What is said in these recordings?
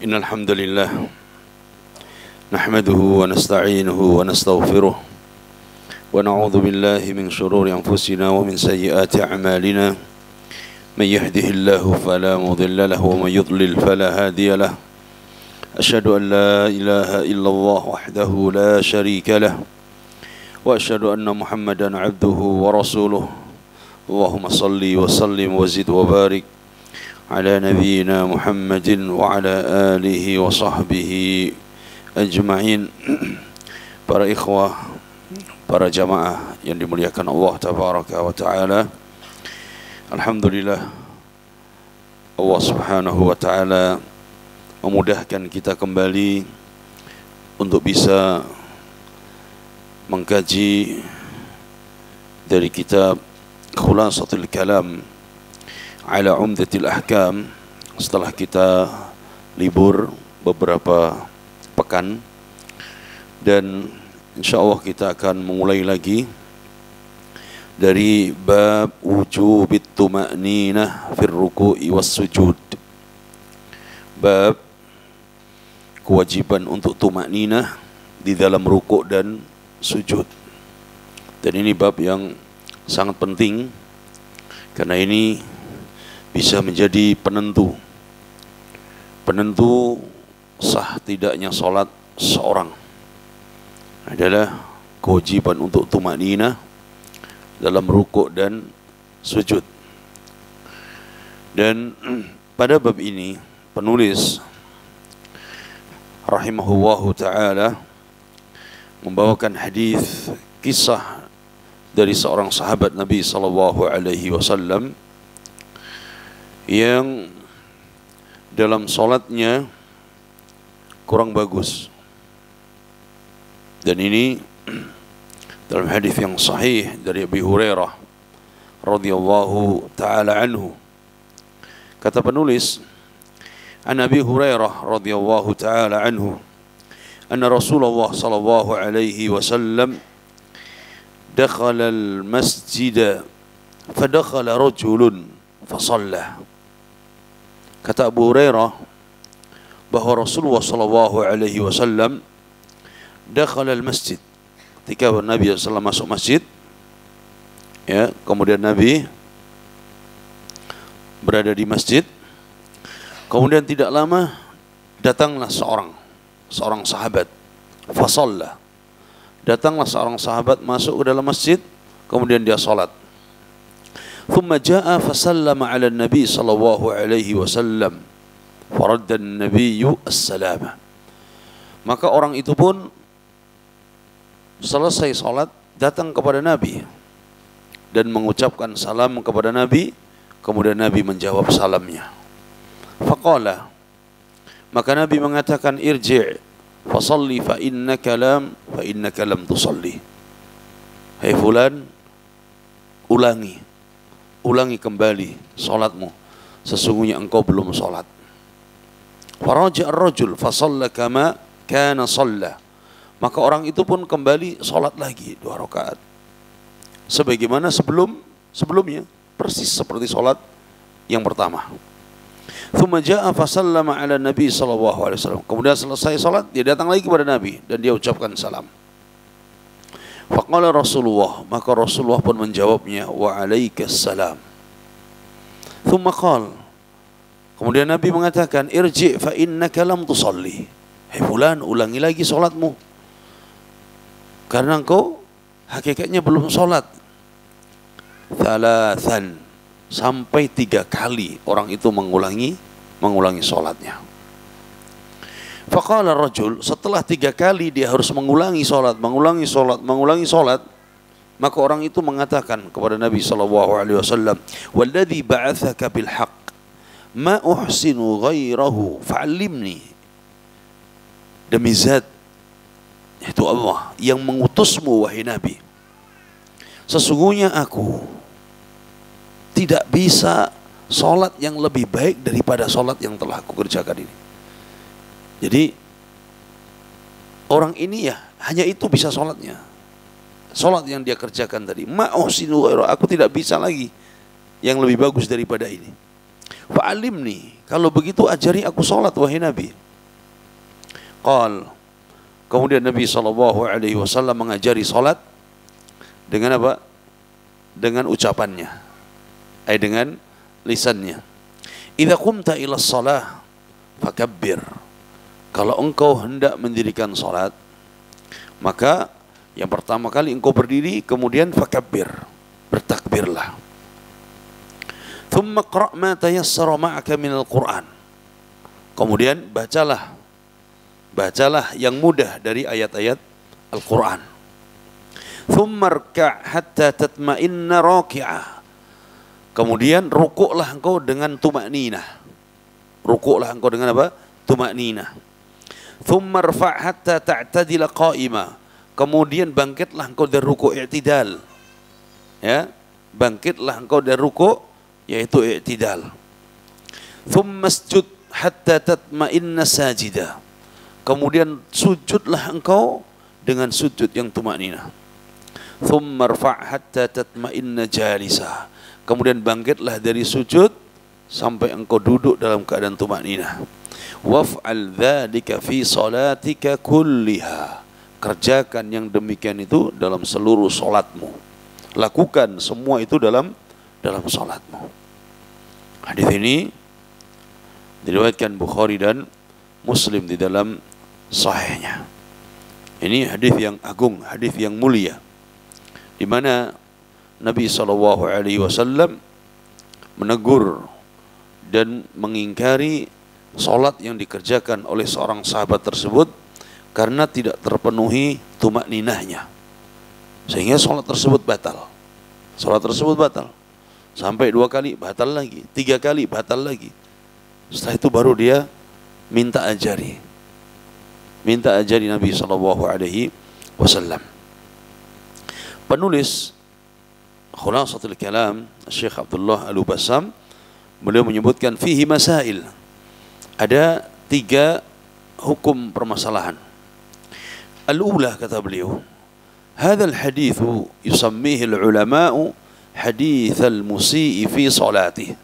إن الحمد لله نحمده ونستعينه ونستغفره ونعوذ بالله من شرور أنفسنا ومن سيئات أعمالنا من يهده الله فلا مضل له ومن يضلل فلا هادي له أشهد أن لا إله إلا الله وحده لا شريك له وأشهد أن محمدا عبده ورسوله اللهم صل وسلم وزد وبارك على نبينا محمد وعلى آله وصحبه أجمعين. Para ikhwah, para jamaah yang dimuliakan Allah Tabaraka wa Ta'ala, alhamdulillah Allah Subhanahu wa Ta'ala memudahkan kita kembali untuk bisa mengkaji dari kitab Khulasatul Kalam ala Umdatil Ahkam setelah kita libur beberapa pekan, dan insyaallah kita akan memulai lagi dari bab wujubit tuma'ninah fir ruku'i was sujud. Bab kewajiban untuk tuma'ninah di dalam rukuk dan sujud. Dan ini bab yang sangat penting karena ini bisa menjadi penentu sah tidaknya salat seorang. Adalah kewajiban untuk tumanina dalam rukuk dan sujud. Dan pada bab ini penulis rahimahullahu ta'ala membawakan hadis kisah dari seorang sahabat Nabi sallallahu alaihi wasallam yang dalam salatnya kurang bagus. Dan ini dalam hadis yang sahih dari Abi Hurairah radhiyallahu taala anhu. Kata penulis, an Abi Hurairah radhiyallahu taala anhu anna Rasulullah sallallahu alaihi wasallam dakhala al-masjid fadakhala rajulun fasalla. Kata Abu Hurairah bahwa Rasulullah sallallahu alaihi wasallam dakhala al-masjid, ketika Nabi sallallahu masuk masjid, ya, kemudian Nabi berada di masjid, kemudian tidak lama datanglah seorang sahabat, fasalla. Datanglah seorang sahabat masuk ke dalam masjid, kemudian dia salat. Thumma jaa fasallama ala Nabi sallallahu alaihi wasallam. Faradda an-nabiyyu as-salama. Maka orang itu pun selesai salat datang kepada Nabi dan mengucapkan salam kepada Nabi, kemudian Nabi menjawab salamnya. Faqala, maka Nabi mengatakan, irji' fasalli fa innaka lam tusalli. Hai fulan, ulangi kembali salatmu, sesungguhnya engkau belum salat. Faraja ar-rajul fasalla kama kana shalla. Maka orang itu pun kembali salat lagi 2 rakaat sebagaimana sebelumnya, persis seperti salat yang pertama. Thumma jaa fasallama ala Nabi sallallahu alaihi wasallam. Kemudian selesai salat, dia datang lagi kepada Nabi dan dia ucapkan salam. Faqala Rasulullah, maka Rasulullah pun menjawabnya, wa alaikas salam. Thumma qala, kemudian Nabi mengatakan, irji' fa innaka lam tusalli. Hai fulan, ulangi lagi salatmu, karena engkau hakikatnya belum salat. Thalathan, sampai 3 kali orang itu mengulangi salatnya. Faqala rajul, setelah 3 kali dia harus mengulangi salat, maka orang itu mengatakan kepada Nabi sallallahu alaihi wasallam, walladzi ba'atsaka bil haqq ma uhsinu ghairahu fa'allimni. Demi zat, yaitu Allah yang mengutusmu wahai Nabi, sesungguhnya aku tidak bisa salat yang lebih baik daripada salat yang telah aku kerjakan ini. Jadi orang ini ya hanya itu bisa salatnya, salat yang dia kerjakan tadi. Ma'usinu ghairu, aku tidak bisa lagi yang lebih bagus daripada ini. Fa'alimni, kalau begitu ajari aku salat wahai Nabi. Qal, kemudian Nabi SAW mengajari salat dengan apa? Dengan ucapannya, dengan lisannya. Idza qumta ila shalah fakabbir. Kalau engkau hendak mendirikan salat, maka yang pertama kali engkau berdiri, kemudian fakabbir, bertakbirlah. Thumma qra' ma tayassara ma'aka minal Qur'an. Kemudian bacalah yang mudah dari ayat-ayat Al-Qur'an. Thumma rka' hatta tatma'inna raki'ah. Kemudian rukuklah engkau dengan tumakninah. Rukuklah engkau dengan apa? Tumakninah. Thumma rfa' hatta ta'tadila qa'imah. Kemudian bangkitlah engkau dari rukuk i'tidal. Ya, bangkitlah engkau dari rukuk yaitu i'tidal. Thumma sujud hatta tatma'inna sajidah. Kemudian sujudlah engkau dengan sujud yang tumakninah. Thumma rfa' hatta tatma'inna jalisah. Kemudian bangkitlah dari sujud sampai engkau duduk dalam keadaan tumakninah. Waf'al dzalika fi salatika kulliha. Kerjakan yang demikian itu dalam seluruh salatmu. Lakukan semua itu dalam salatmu. Hadis ini diriwayatkan Bukhari dan Muslim di dalam sahihnya. Ini hadis yang agung, hadis yang mulia, di mana Nabi SAW menegur dan mengingkari salat yang dikerjakan oleh seorang sahabat tersebut karena tidak terpenuhi tumakninahnya, sehingga salat tersebut batal. Salat tersebut batal sampai 2 kali, batal lagi, 3 kali, batal lagi. Setelah itu baru dia minta ajari Nabi SAW. Penulis Khulasatul Kalam, Syekh Abdullah Al-Bassam, beliau menyebutkan fihi masail. Ada 3 hukum permasalahan. Al-ula, kata beliau, hadzal haditsu yusammihi al-ulama'u hadits al-musii fi salatih.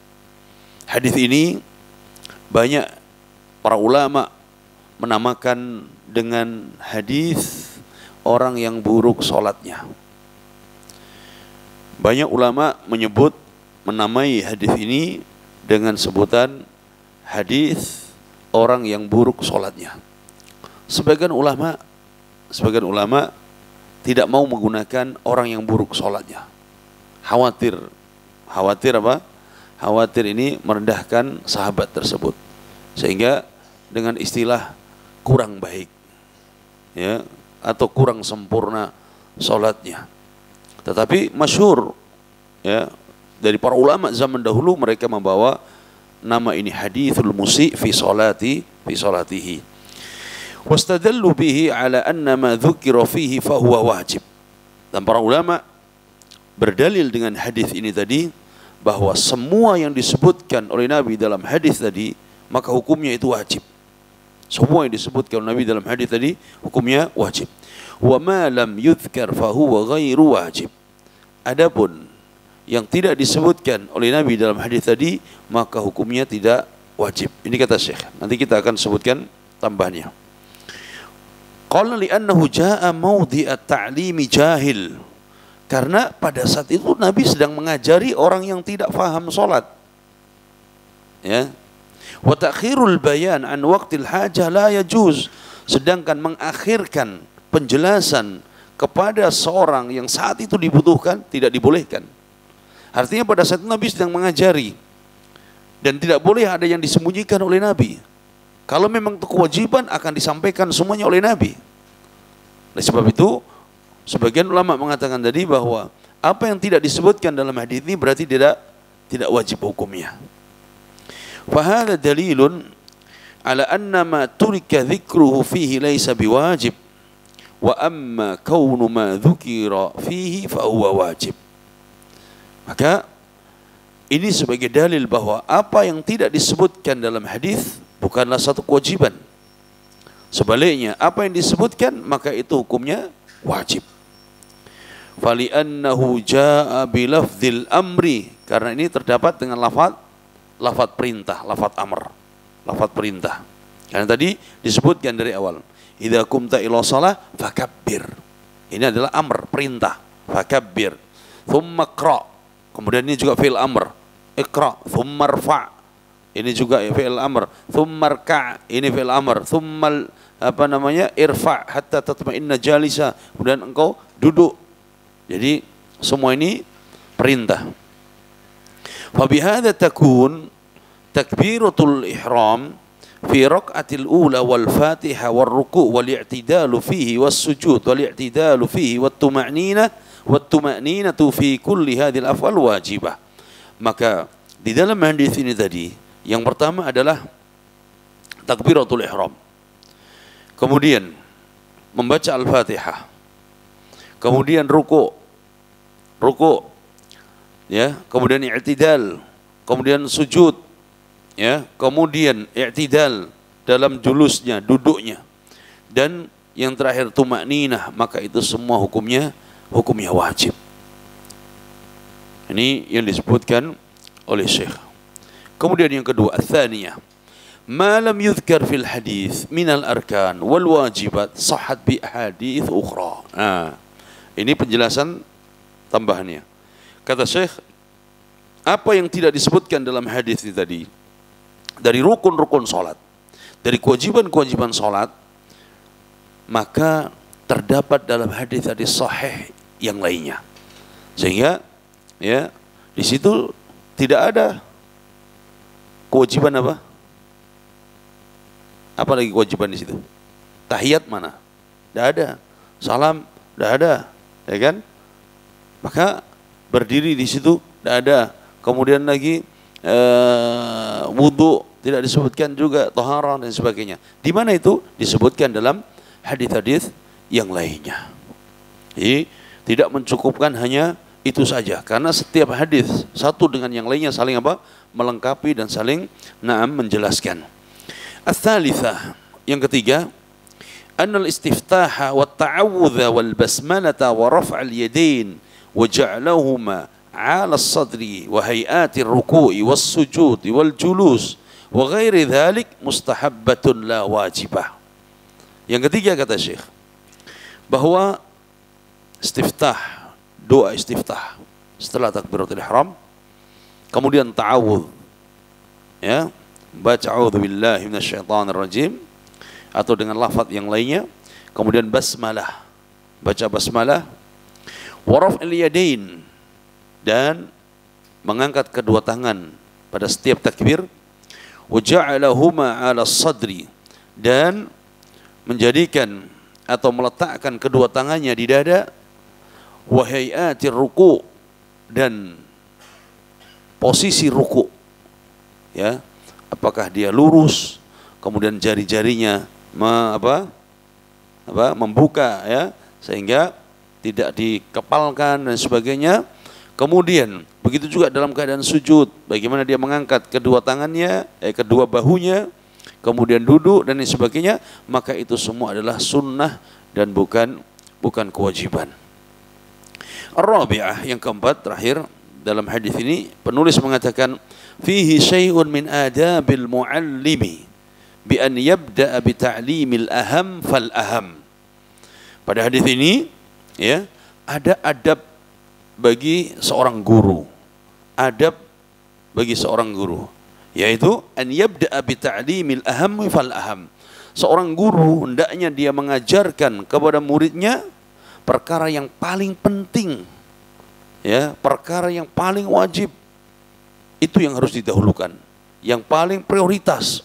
Hadis ini banyak para ulama menamakan dengan hadis orang yang buruk salatnya. Banyak ulama menamai hadis ini dengan sebutan hadis orang yang buruk salatnya. Sebagian ulama tidak mau menggunakan orang yang buruk salatnya. Khawatir apa? Khawatir ini merendahkan sahabat tersebut, sehingga dengan istilah kurang baik, ya, atau kurang sempurna salatnya. Tetapi masyhur, ya, dari para ulama zaman dahulu, mereka membawa nama ini hadithul musi' fi salatihi. Wastadallu bihi ala anna ma dzukira fihi fahuwa wajib. Dan para ulama berdalil dengan hadis ini tadi bahwa semua yang disebutkan oleh Nabi dalam hadis tadi maka hukumnya itu wajib. Semua yang disebutkan oleh Nabi dalam hadis tadi hukumnya wajib. Wa ma lam yuzkar fahuwa ghairu wajib. Adapun yang tidak disebutkan oleh Nabi dalam hadis tadi maka hukumnya tidak wajib. Ini kata Syekh. Nanti kita akan sebutkan tambahannya. Qala li'annahu jaa'a mawdi'at ta'limi jahil. Karena pada saat itu Nabi sedang mengajari orang yang tidak faham salat. Ya. Wa ta'khirul bayan an waqtil hajah la yajuz. Sedangkan mengakhirkan penjelasan kepada seorang yang saat itu dibutuhkan tidak dibolehkan. Artinya pada saat itu Nabi sedang mengajari dan tidak boleh ada yang disembunyikan oleh Nabi. Kalau memang itu kewajiban akan disampaikan semuanya oleh Nabi. Oleh sebab itu sebagian ulama mengatakan tadi bahwa apa yang tidak disebutkan dalam hadis ini berarti tidak wajib hukumnya. Fahada dalilun ala anna ma turika dzikruhu fihi laisa biwajib wa amma kaunu ma dzukira fihi fa huwa wajib. Maka ini sebagai dalil bahwa apa yang tidak disebutkan dalam hadis bukanlah satu kewajiban. Sebaliknya, apa yang disebutkan maka itu hukumnya wajib. Fali'annahu jaa'a bilafdzil amri, karena ini terdapat dengan lafaz perintah, lafaz amr, lafaz perintah. Karena tadi disebutkan dari awal, idza qumta ila shalah fakabbir. Ini adalah amr, perintah. Fakabbir. Tsumma qra. Kemudian ini juga fi'il amr. Iqra, tsumma rfa'. Ini juga fi'il amr. Tsumma rka'. Ini fi'il amr. Tsumma irfa' hatta tatma'inna jalisa. Kemudian engkau duduk. Jadi semua ini perintah. Fa bihadza takun takbiratul ihram fi rak'atil ula wal Fatihah wal ruku' wal i'tidalu fihi was sujud wal i'tidalu fihi wat tuma'ninatu fi kulli hadhil af'al wajibah. Maka di dalam hadis ini tadi yang pertama adalah takbiratul ihram. Kemudian membaca Al-Fatihah. Kemudian ruku', ya, kemudian i'tidal, kemudian sujud, ya, kemudian i'tidal dalam julusnya, duduknya, dan yang terakhir tuma'ninah, maka itu semua hukumnya wajib. Ini yang disebutkan oleh Syekh. Kemudian yang kedua, ats-tsaniyah, ma lam yuzkar fil hadis minal arkan wal wajibat sahhat bi ahadits ukhra. Ini penjelasan tambahannya. Kata Syekh, apa yang tidak disebutkan dalam hadis ini tadi, dari rukun-rukun salat, dari kewajiban-kewajiban salat, maka terdapat dalam hadis-hadis sahih yang lainnya. Sehingga ya, di situ tidak ada kewajiban apa? Apa lagi kewajiban di situ? Tahiyat mana? Tidak ada. Salam tidak ada, ya kan? Maka berdiri di situ tidak ada. Kemudian lagi wudu tidak disebutkan juga, taharah dan sebagainya. Di mana itu disebutkan dalam hadis-hadis yang lainnya. Jadi tidak mencukupkan hanya itu saja, karena setiap hadis satu dengan yang lainnya saling apa? Melengkapi dan saling menjelaskan. Ats-tsalitsah, yang ketiga, annal istiftaha wat ta'awudha wal basmalata wa raf'al yadain wa ja'alahuma 'ala as-sadri wa hay'ati ar-ruku'i was sujudi wal julus wa ghairi dzalik mustahabbatun la wajibah. Yang ketiga kata Syekh, bahwa istiftah, doa istiftah setelah takbiratul ihram, kemudian ta'awudz, ya, baca a'udzubillahi minasyaitonir rajim atau dengan lafaz yang lainnya, kemudian basmalah, baca basmalah, wa raf'il yadain, dan mengangkat kedua tangan pada setiap takbir, wa ja'alahuma 'ala sadri, dan menjadikan atau meletakkan kedua tangannya di dada, wa hay'atir ruku', dan posisi ruku', ya, apakah dia lurus, kemudian jari-jarinya membuka, ya, sehingga tidak dikepalkan dan sebagainya. Kemudian begitu juga dalam keadaan sujud, bagaimana dia mengangkat kedua tangannya, kedua bahunya, kemudian duduk dan sebagainya. Maka itu semua adalah sunnah dan bukan kewajiban. Ar-rabi'ah, yang keempat terakhir dalam hadis ini, penulis mengatakan fihi syai'un min adabil muallimi bi an yabda'a bi ta'limil aham fal aham. Pada hadis ini, ya, ada adab bagi seorang guru. Adab bagi seorang guru, yaitu an yabda'a bi ta'limil aham fal aham. Seorang guru hendaknya dia mengajarkan kepada muridnya perkara yang paling penting, ya, perkara yang paling wajib. Itu yang harus didahulukan, yang paling prioritas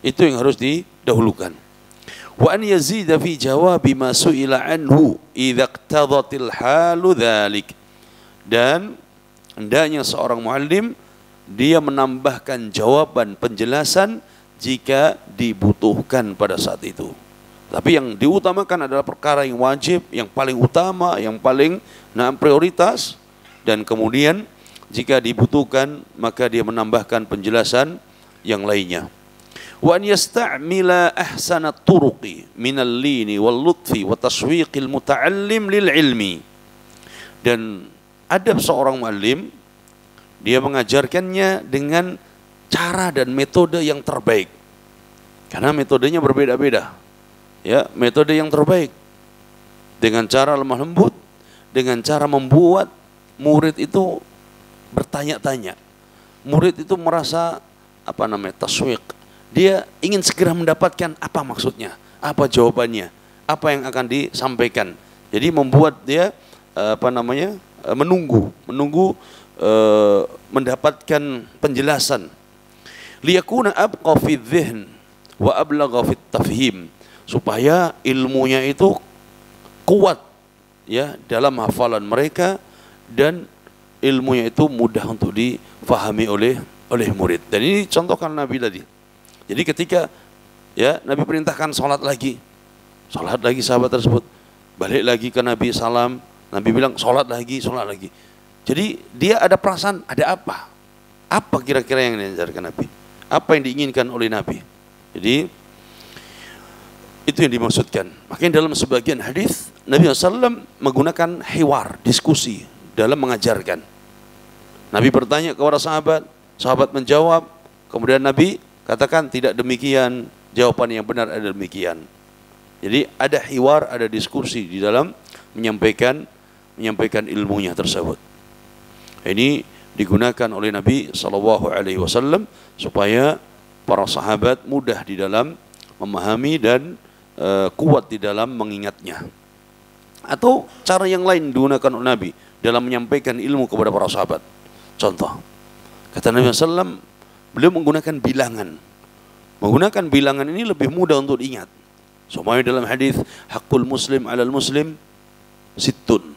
itu yang harus didahulukan. Wa an yazida fi jawabi ma su'ila anhu idza iqtadatil halu dzalik, dan hendaknya seorang muallim dia menambahkan jawaban penjelasan jika dibutuhkan pada saat itu. Tapi yang diutamakan adalah perkara yang wajib, yang paling utama, yang paling prioritas, dan kemudian jika dibutuhkan maka dia menambahkan penjelasan yang lainnya. Wa an yasta'mila ahsana turuqi minal lini wal lutfi wa tashwiqil muta'allim lil ilmi. Dan adab seorang muallim, dia mengajarkannya dengan cara dan metode yang terbaik. Karena metodenya berbeda-beda. Ya, metode yang terbaik dengan cara lemah lembut, dengan cara membuat murid itu bertanya-tanya. Murid itu merasa taswiq. Dia ingin segera mendapatkan apa maksudnya, apa jawabannya, apa yang akan disampaikan. Jadi membuat dia menunggu mendapatkan penjelasan. Liyakuna abqa fi dzihn wa ablagha fit tafhim, supaya ilmunya itu kuat ya dalam hafalan mereka dan ilmunya itu mudah untuk difahami oleh murid. Dan ini contohkan Nabi tadi. Jadi ketika ya Nabi perintahkan salat lagi sahabat tersebut balik lagi ke Nabi salam, Nabi bilang salat lagi. Jadi dia ada perasaan, ada apa kira-kira yang diajarkan Nabi, apa yang diinginkan oleh Nabi. Jadi itu yang dimaksudkan. Makanya dalam sebagian hadis Nabi SAW menggunakan hiwar, diskusi dalam mengajarkan. Nabi bertanya kepada sahabat menjawab, kemudian Nabi katakan tidak demikian, jawaban yang benar ada demikian. Jadi ada hiwar, ada diskusi di dalam menyampaikan ilmunya tersebut. Ini digunakan oleh Nabi SAW supaya para sahabat mudah di dalam memahami dan kuat di dalam mengingatnya. Atau cara yang lain digunakan oleh Nabi dalam menyampaikan ilmu kepada para sahabat. Contoh, kata Nabi SAW, beliau menggunakan bilangan. Menggunakan bilangan ini lebih mudah untuk diingat. Semuanya dalam hadis hakul muslim alal muslim sittun.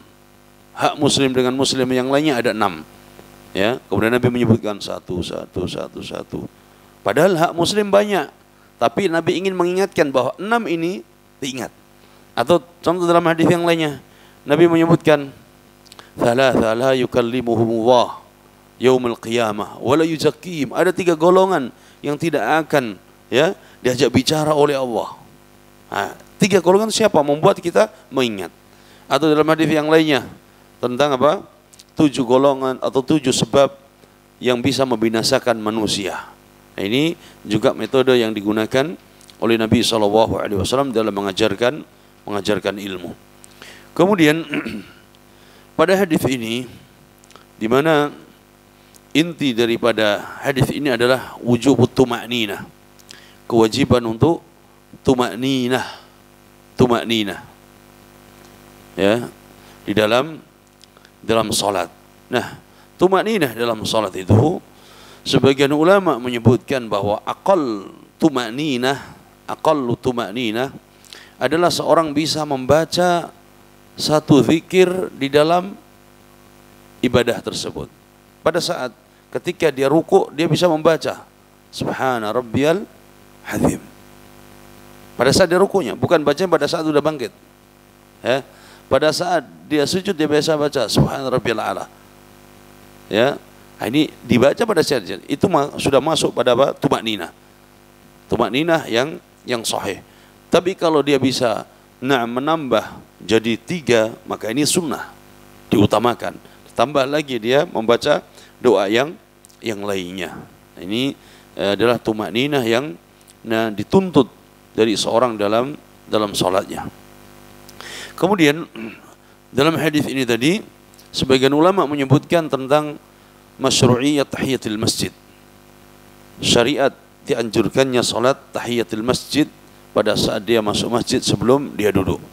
Hak muslim dengan muslim yang lainnya ada 6. Ya, kemudian Nabi menyebutkan satu. Padahal hak muslim banyak, tapi Nabi ingin mengingatkan bahwa 6 ini diingat. Atau contoh dalam hadis yang lainnya, Nabi menyebutkan thalatha la yukallimuhumullah yaumul qiyamah wa la yuzakkihim. Ada 3 golongan yang tidak akan ya diajak bicara oleh Allah. Nah, 3 golongan siapa? Membuat kita mengingat. Atau dalam hadis yang lainnya tentang 7 golongan atau 7 sebab yang bisa membinasakan manusia. Nah, ini juga metode yang digunakan oleh Nabi SAW dalam mengajarkan ilmu. Kemudian pada hadis ini, di mana inti daripada hadis ini adalah wujubut tuma'ninah, kewajiban untuk tuma'ninah ya di dalam salat. Nah, tuma'ninah dalam salat itu sebagian ulama menyebutkan bahwa aqallu tuma'ninah adalah seorang bisa membaca satu zikir di dalam ibadah tersebut. Pada saat ketika dia ruku, dia bisa membaca Subhana rabbiyal azim. Pada saat dia rukunya, bukan baca pada saat sudah bangkit. Ya, pada saat dia sujud dia biasa baca Subhana rabbiyal a'la. Ya, ini dibaca pada saat itu sudah masuk pada tuma'ninah. Tuma'ninah yang sahih. Tapi kalau dia bisa menambah jadi 3, maka ini sunnah, diutamakan. Tambah lagi dia membaca doa yang lainnya. Ini adalah tuma'ninah yang dituntut dari seorang dalam salatnya. Kemudian dalam hadis ini tadi sebagian ulama menyebutkan tentang masyru'iyyat tahiyatul masjid. Syariat dianjurkannya salat tahiyatul masjid pada saat dia masuk masjid sebelum dia duduk.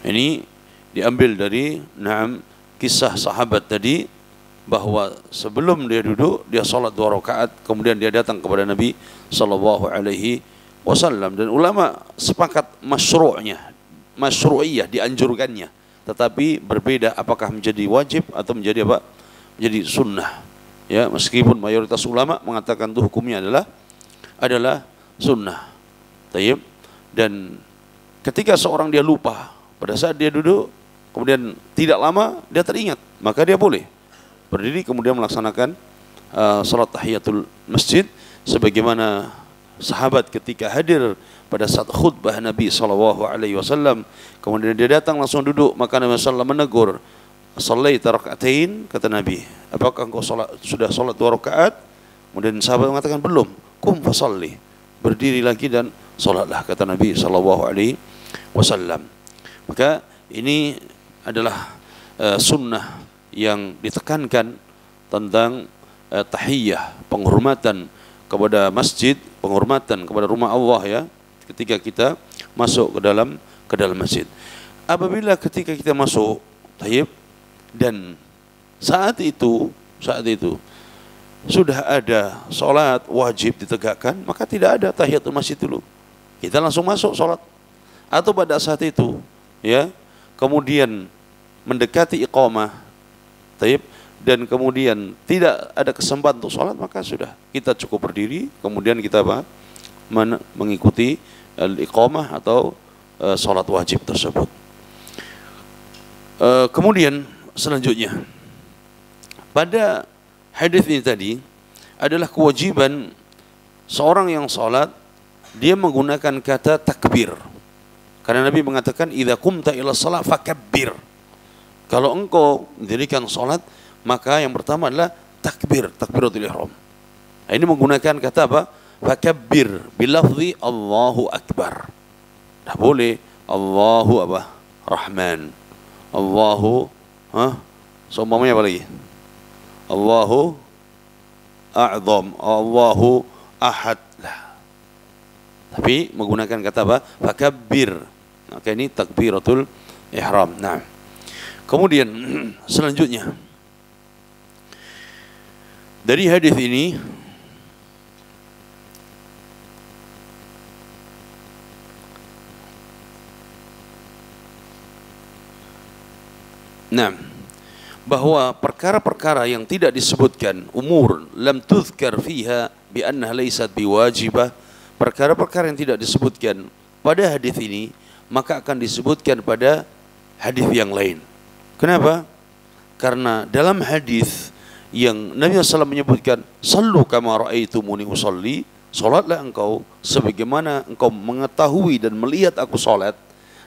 Ini diambil dari kisah sahabat tadi, bahwa sebelum dia duduk dia salat 2 rakaat, kemudian dia datang kepada Nabi SAW. Dan ulama sepakat masyru'iyah, dianjurkannya, tetapi berbeda apakah menjadi wajib atau menjadi menjadi sunnah. Ya, meskipun mayoritas ulama mengatakan itu hukumnya adalah sunnah. Tayyib. Dan ketika seorang dia lupa pada saat dia duduk, kemudian tidak lama dia teringat, maka dia boleh berdiri kemudian melaksanakan salat tahiyatul masjid sebagaimana sahabat ketika hadir pada saat khutbah Nabi SAW, kemudian dia datang langsung duduk, maka Nabi SAW menegur, "Shallaita raka'atain," kata Nabi, "apakah engkau sudah salat 2 rakaat?" Kemudian sahabat mengatakan, "Belum." "Qum fasalli," berdiri lagi dan salatlah, kata Nabi sallallahu alaihi wasallam. Maka ini adalah sunnah yang ditekankan tentang tahiyyah, penghormatan kepada masjid, penghormatan kepada rumah Allah ya, ketika kita masuk ke dalam masjid. Apabila ketika kita masuk, tayyib, dan saat itu sudah ada sholat wajib ditegakkan, maka tidak ada tahiyatul masjid dulu. Kita langsung masuk sholat. Atau pada saat itu, ya, kemudian mendekati iqamah, tayyib, dan kemudian tidak ada kesempatan untuk sholat, maka sudah kita cukup berdiri, kemudian kita mengikuti iqamah atau sholat wajib tersebut. Kemudian selanjutnya, pada hadis ini tadi adalah kewajiban seorang yang sholat dia menggunakan kata takbir. Karena Nabi mengatakan idza qumta ila shalah fakabbir. Kalau engkau mendirikan sholat, maka yang pertama adalah takbir, takbiratul ihram. Nah, ini menggunakan kata apa? Fakabbir bilafzi Allahu akbar. Nah, boleh Allahu apa? Rahman. Allahu seumpamanya apa lagi? Allahu a'zam, Allahu ahad. Tapi menggunakan kata apa? Fakabbir. Maka ini takbiratul ihram. Nah, kemudian selanjutnya dari hadis ini bahwa perkara-perkara yang tidak disebutkan, umur lam tuzkar fiha bi annaha laysat biwajibah, perkara-perkara yang tidak disebutkan pada hadis ini maka akan disebutkan pada hadis yang lain. Kenapa? Karena dalam hadis yang Nabi SAW menyebutkan sallu kama ra'aitumuni usalli, salatlah engkau sebagaimana engkau mengetahui dan melihat aku salat.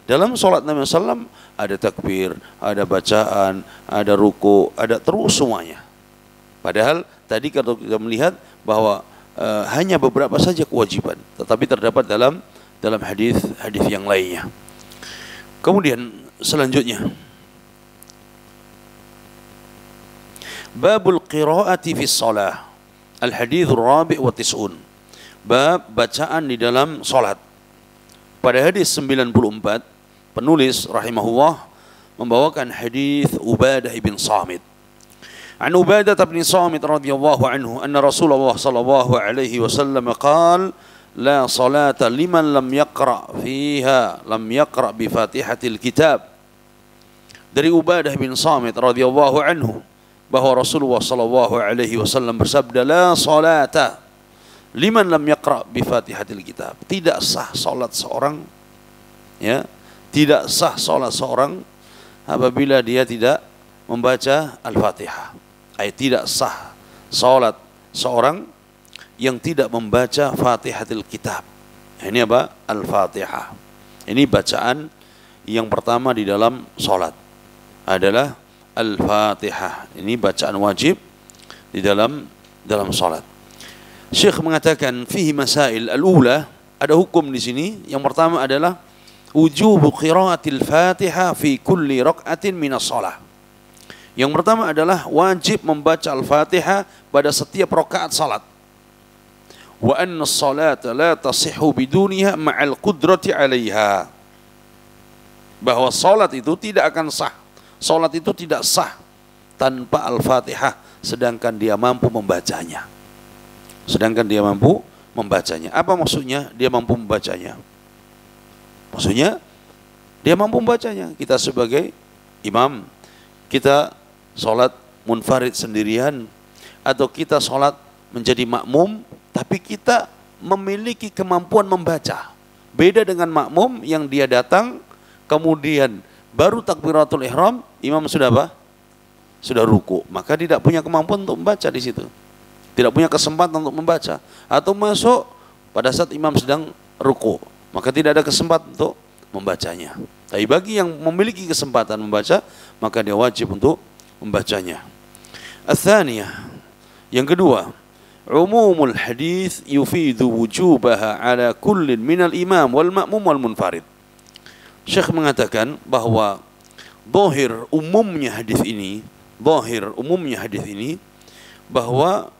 Dalam salat Nabi SAW ada takbir, ada bacaan, ada ruku, ada terus semuanya. Padahal tadi kalau kita melihat bahwa hanya beberapa saja kewajiban, tetapi terdapat dalam hadis yang lainnya. Kemudian selanjutnya, babul qiraati fi shalah, al-hadits ar-rabi' wa tis'un, bab bacaan di dalam salat. Pada hadis 94 penulis rahimahullah membawakan hadis Ubadah bin Samit. An Ubadah bin Samit radhiyallahu anhu anna Rasulullah sallallahu alaihi wasallam qaal la salata liman lam yaqra bi Fatihatil Kitab. Dari Ubadah bin Samit radhiyallahu anhu bahwa Rasulullah sallallahu alaihi wasallam bersabda la salata liman lam yaqra bi Fatihatil Kitab. Tidak sah salat seorang, ya, tidak sah salat seorang apabila dia tidak membaca Al-Fatihah. Tidak sah salat seorang yang tidak membaca Fatihatul Kitab. Ini apa? Al-Fatihah. Ini bacaan yang pertama di dalam salat adalah Al-Fatihah. Ini bacaan wajib di dalam salat. Syekh mengatakan fihi masail al-ula, ada hukum di sini. Yang pertama adalah wujubu qiraatil Fatihah fi kulli rak'atin minas shalah. Yang pertama adalah wajib membaca Al-Fatihah pada setiap rakaat salat. Wa anna as-salata la tasihhu biduniha ma'al qudrati 'alaiha. Bahwa salat itu tidak akan sah. Salat itu tidak sah tanpa Al-Fatihah sedangkan dia mampu membacanya. Apa maksudnya dia mampu membacanya? Maksudnya dia mampu membacanya. Kita sebagai imam, kita sholat munfarid sendirian, atau kita sholat menjadi makmum, tapi kita memiliki kemampuan membaca. Beda dengan makmum yang dia datang, kemudian baru takbiratul ihram, imam sudah apa? Sudah ruku. Maka tidak punya kemampuan untuk membaca di situ. Tidak punya kesempatan untuk membaca. Atau masuk pada saat imam sedang ruku, maka tidak ada kesempatan untuk membacanya. Tapi bagi yang memiliki kesempatan membaca, maka dia wajib untuk membacanya. Ats-tsaniyah, yang kedua, umumul hadis yufidu wujubaha ala kullin minal imam wal ma'mum wal munfarid. Syekh mengatakan bahwa zahir umumnya hadis ini bahwa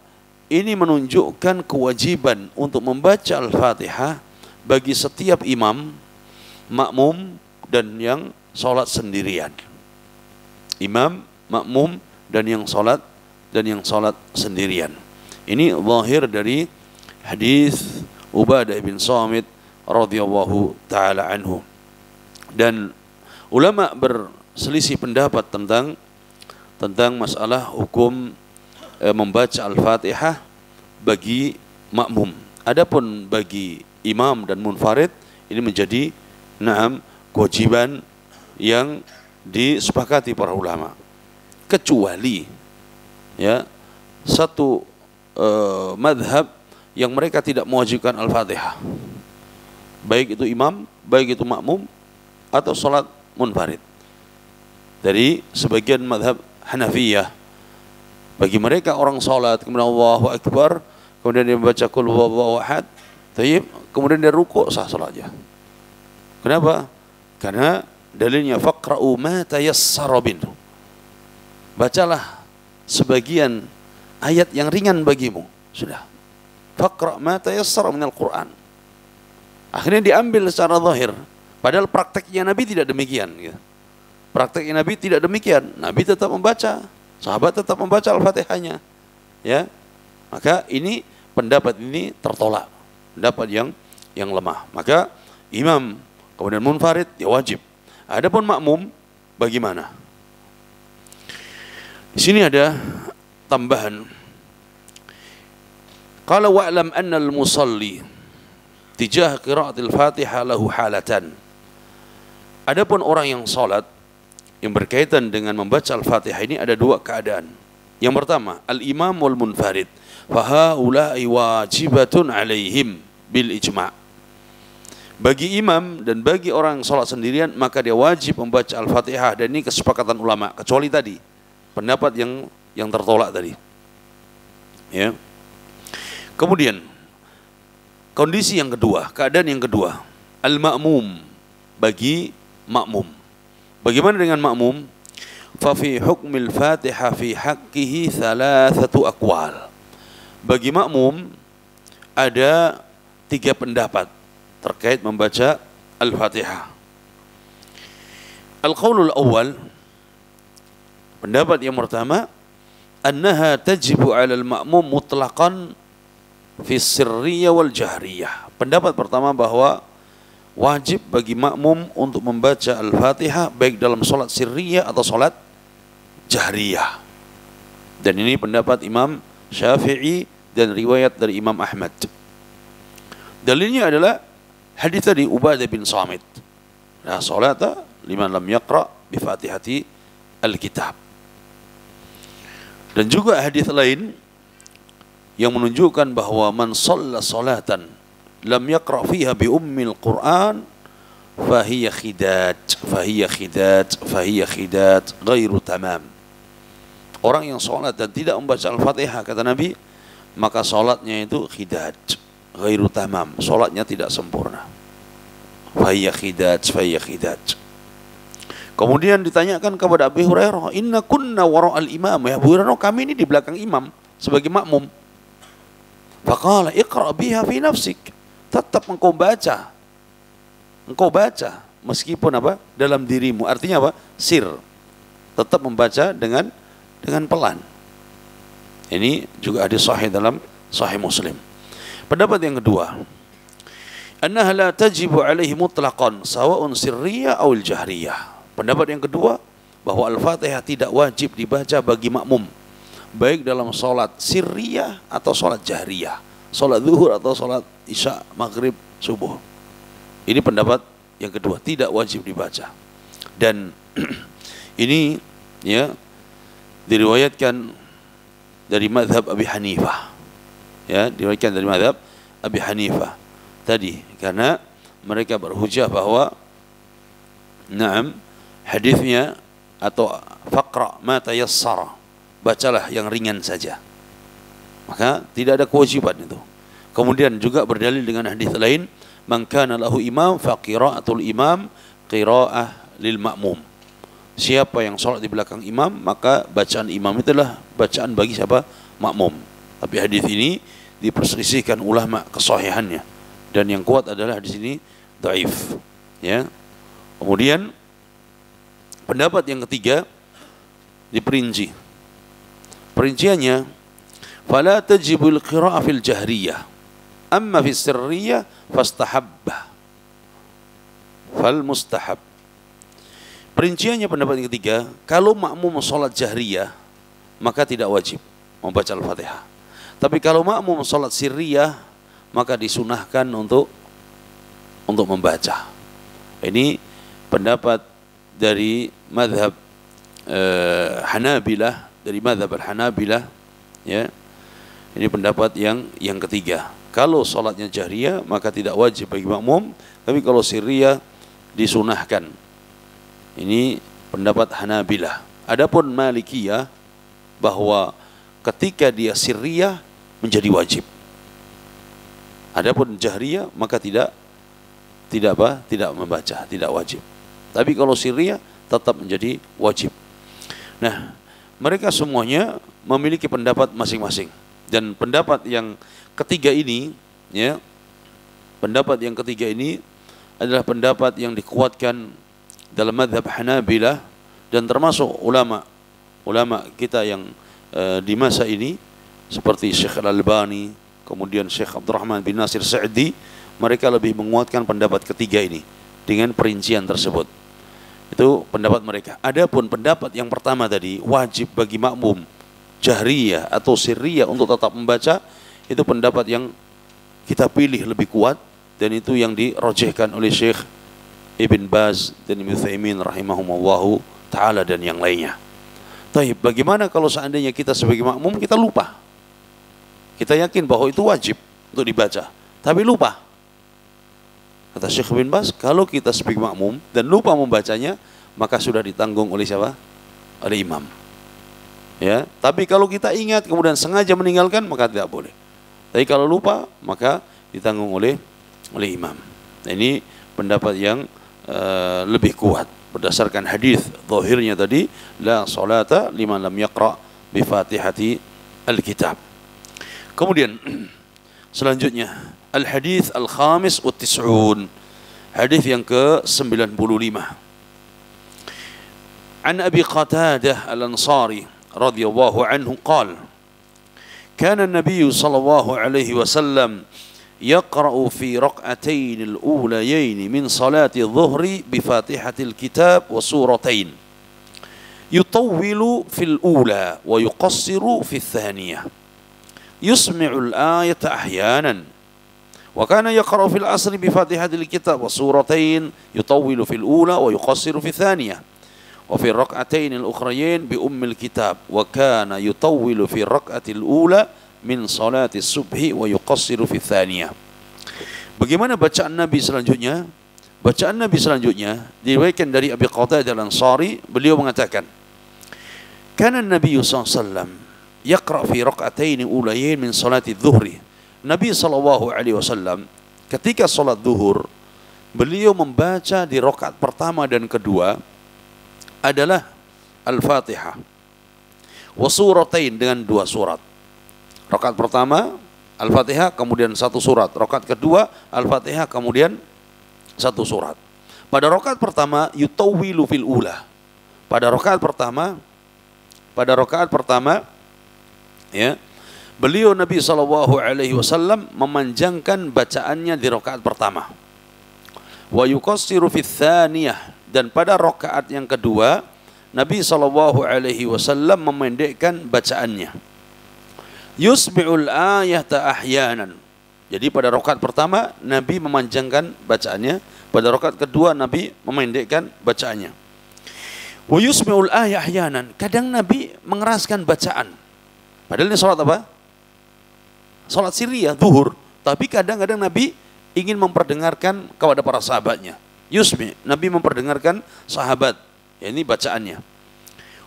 ini menunjukkan kewajiban untuk membaca Al-Fatihah bagi setiap imam, makmum, dan yang sholat sendirian. Imam, makmum, dan yang sholat sendirian. Ini zahir dari hadis Ubadah bin Samit radhiyallahu taala anhu. Dan ulama berselisih pendapat tentang masalah hukum membaca Al-Fatihah bagi makmum. Adapun bagi imam dan munfarid ini menjadi kewajiban yang disepakati para ulama. Kecuali satu madhab yang mereka tidak mewajibkan Al-Fatihah, baik itu imam, baik itu makmum, atau salat munfarid. Dari sebagian madhab Hanafiyah, bagi mereka orang salat kemudian Allahu Akbar, kemudian dia membaca qul huwallahu ahad, kemudian dia rukuk, sah salatnya. Kenapa? Karena dalilnya faqra'u ma tayassara minhu. Bacalah sebagian ayat yang ringan bagimu. Sudah. Faqra' ma tayassara minal Qur'an. Akhirnya diambil secara zahir. Padahal prakteknya Nabi tidak demikian. Prakteknya Nabi tidak demikian. Nabi tetap membaca. Sahabat tetap membaca Al-Fatihahnya. Ya. Maka ini pendapat ini tertolak. Pendapat yang lemah. Maka imam kemudian munfarid ya wajib. Adapun makmum bagaimana? Di sini ada tambahan. Qala wa'lam anna al-musalli tijah qiraatil Fatihah lahu halatan. Adapun orang yang salat yang berkaitan dengan membaca Al-Fatihah ini ada dua keadaan. Yang pertama, al-imam wal munfarid. Fahaula'i wajibatun alaihim bil ijma'. Bagi imam dan bagi orang yang salat sendirian maka dia wajib membaca Al-Fatihah, dan ini kesepakatan ulama, kecuali tadi pendapat yang tertolak tadi. Ya. Kemudian kondisi yang kedua, keadaan yang kedua, al-ma'mum, bagi makmum. Bagaimana dengan makmum? Fa fi hukmil Fatihah fi haqqihi thalathatu aqwal. Bagi makmum ada 3 pendapat terkait membaca Al-Fatihah. Al-qaulul awal, pendapat yang pertama, annaha tajibu 'alal ma'mum mutlaqan fi sirriyah wal jahriyah. Pendapat pertama bahwa wajib bagi makmum untuk membaca Al-Fatihah baik dalam solat sirriyah atau solat jahriyah. Dan ini pendapat Imam Syafi'i dan riwayat dari Imam Ahmad. Dalilnya adalah hadis tadi Ubadah bin Samit. La salata liman lam yaqra bi Fatihati al-kitab. Dan juga hadis lain yang menunjukkan bahwa man shalla salatan lam yaqra fiha bi ummil Qur'an fahiya khidat ghairu tamam. Orang yang salat dan tidak membaca Al-Fatihah, kata Nabi, maka salatnya itu khidat ghairu tamam, salatnya tidak sempurna. Fahiya khidat. Kemudian ditanyakan kepada Abu Hurairah, inna kunna wara'al imam, ya Abu Hurairah, kami ini di belakang imam sebagai makmum. Faqala iqra biha fi nafsik, tetap engkau baca meskipun dalam dirimu, artinya sir, tetap membaca dengan pelan. Ini juga ada sahih dalam Sahih Muslim. Pendapat yang kedua, annaha la tajibu alaihi mutlaqan sawa'un sirriyah aw jahriyah. Pendapat yang kedua, bahwa Al-Fatihah tidak wajib dibaca bagi makmum, baik dalam salat sirriyah atau salat jahriyah, salat zuhur atau salat isya, maghrib, subuh. Ini pendapat yang kedua, tidak wajib dibaca. Dan ini diriwayatkan dari mazhab Abi Hanifah. Diriwayatkan dari mazhab Abi Hanifah tadi, karena mereka berhujah bahwa hadisnya atau faqra ma tayassara, bacalah yang ringan saja. Maka tidak ada kewajiban itu. Kemudian juga berdalil dengan hadis lain, man kana lahu imam fa qira'atul imam qira'ah lil ma'mum. Siapa yang sholat di belakang imam, maka bacaan imam itulah bacaan bagi siapa? Makmum. Tapi hadis ini diperselisihkan ulama kesahihannya, dan yang kuat adalah hadis ini dhaif. Ya. Kemudian pendapat yang ketiga diperinci. Perinciannya, fala tajibul qira'ah fil jahriyah, amma fis sirriyah fastahabbah. Fal mustahab. Perinciannya pendapat yang ketiga, kalau makmum sholat jahriyah maka tidak wajib membaca Al-Fatihah. Tapi kalau makmum sholat sirriyah maka disunahkan untuk membaca. Ini pendapat dari mazhab Hanabilah, dari mazhab Al-Hanabilah, ya. Ini pendapat yang ketiga. Kalau sholatnya jahriyah maka tidak wajib bagi makmum, tapi kalau sirriyah disunahkan. Ini pendapat Hanabilah. Adapun Malikiyah bahwa ketika dia sirriyah menjadi wajib. Adapun jahriyah maka tidak membaca, tidak wajib. Tapi kalau sirriyah tetap menjadi wajib. Nah, mereka semuanya memiliki pendapat masing-masing. Dan pendapat yang ketiga ini, ya, pendapat yang ketiga ini adalah pendapat yang dikuatkan dalam mazhab Hanabilah, dan termasuk ulama kita yang di masa ini seperti Syekh Al-Albani, kemudian Syekh Abdurrahman bin Nasir Sa'di, mereka lebih menguatkan pendapat ketiga ini dengan perincian tersebut. Itu pendapat mereka. Adapun pendapat yang pertama tadi, wajib bagi makmum jahriyah atau sirriyah untuk tetap membaca, itu pendapat yang kita pilih lebih kuat, dan itu yang dirojehkan oleh Syekh Ibn Baz dan Ibnu Utsaimin rahimahumullahu ta'ala dan yang lainnya. Taib, bagaimana kalau seandainya kita sebagai makmum kita lupa? Kita yakin bahwa itu wajib untuk dibaca, tapi lupa. Kata Syekh Ibn Baz, kalau kita sebagai makmum dan lupa membacanya, maka sudah ditanggung oleh siapa? Oleh imam. Ya, tapi kalau kita ingat kemudian sengaja meninggalkan, maka tidak boleh. Tapi kalau lupa, maka ditanggung oleh imam. Nah, ini pendapat yang lebih kuat berdasarkan hadis zahirnya tadi, la salata liman lam yaqra bi Fatihati al-kitab. Kemudian selanjutnya al-hadis al-khamis wa tis'un, hadis yang ke-95. An Abi Qatadah al-Ansari radhiyallahu anhu qala kana an-nabiy sallallahu alaihi wasallam يقرأ في ركعتين الأوليين من صلاة الظهر بفاتحة الكتاب وسورتين يطول في الأولى ويقصر في الثانية يسمع الآية أحيانا وكان يقرأ في العصر بفاتحة الكتاب وسورتين يطول في الأولى ويقصر في الثانية وفي الركعتين الأخريين بأم الكتاب وكان يطول في الركعة الأولى min salati subhi wa yuqassiru fi thaniyah. Bagaimana bacaan Nabi selanjutnya? Bacaan Nabi selanjutnya diriwayatkan dari Abi Qatadah al-Ansari, beliau mengatakan, kana Nabi sallallahu alaihi wasallam yaqra fi rak'atayn ulayayn min salati dhuhri. Nabi sallallahu alaihi wasallam ketika salat zuhur, beliau membaca di rakaat pertama dan kedua adalah Al-Fatihah wa suratain, dengan dua surat. Rakaat pertama Al-Fatihah kemudian satu surat, rakaat kedua Al-Fatihah kemudian satu surat. Pada rakaat pertama yutawwilu fil ula. Pada rakaat pertama ya, beliau Nabi sallallahu alaihi wasallam memanjangkan bacaannya di rakaat pertama. Wa yuqassiru fits tsaniyah, dan pada rakaat yang kedua Nabi sallallahu alaihi wasallam memendekkan bacaannya. Yusmi'ul ayata ahyanan. Jadi pada rakaat pertama Nabi memanjangkan bacaannya, pada rakaat kedua Nabi memendekkan bacaannya. Wa yusmi'ul ayah ahyanan, kadang Nabi mengeraskan bacaan. Padahal ini salat apa? Salat sirriyah zuhur, tapi kadang-kadang Nabi ingin memperdengarkan kepada para sahabatnya. Yusmi, Nabi memperdengarkan sahabat, ya, ini bacaannya.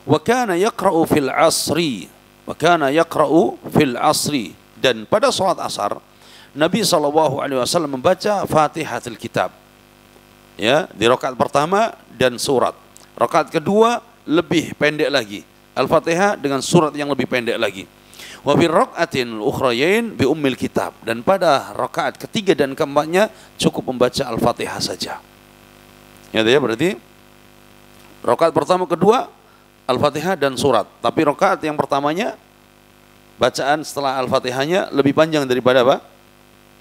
Wa kana yaqra'u fil asri, wa kana yaqra'u fil asri Dan pada sholat asar Nabi SAW membaca Fatihatul Kitab, ya, di rakaat pertama dan surat. Rakaat kedua lebih pendek lagi, Al-Fatihah dengan surat yang lebih pendek lagi. Wa fi rakaatin ukhrayain bi ummil kitab, dan pada rakaat ketiga dan keempatnya cukup membaca Al-Fatihah saja. Ya, berarti rakaat pertama kedua Al-Fatihah dan surat, tapi rakaat yang pertamanya bacaan setelah Al-Fatihahnya lebih panjang daripada apa?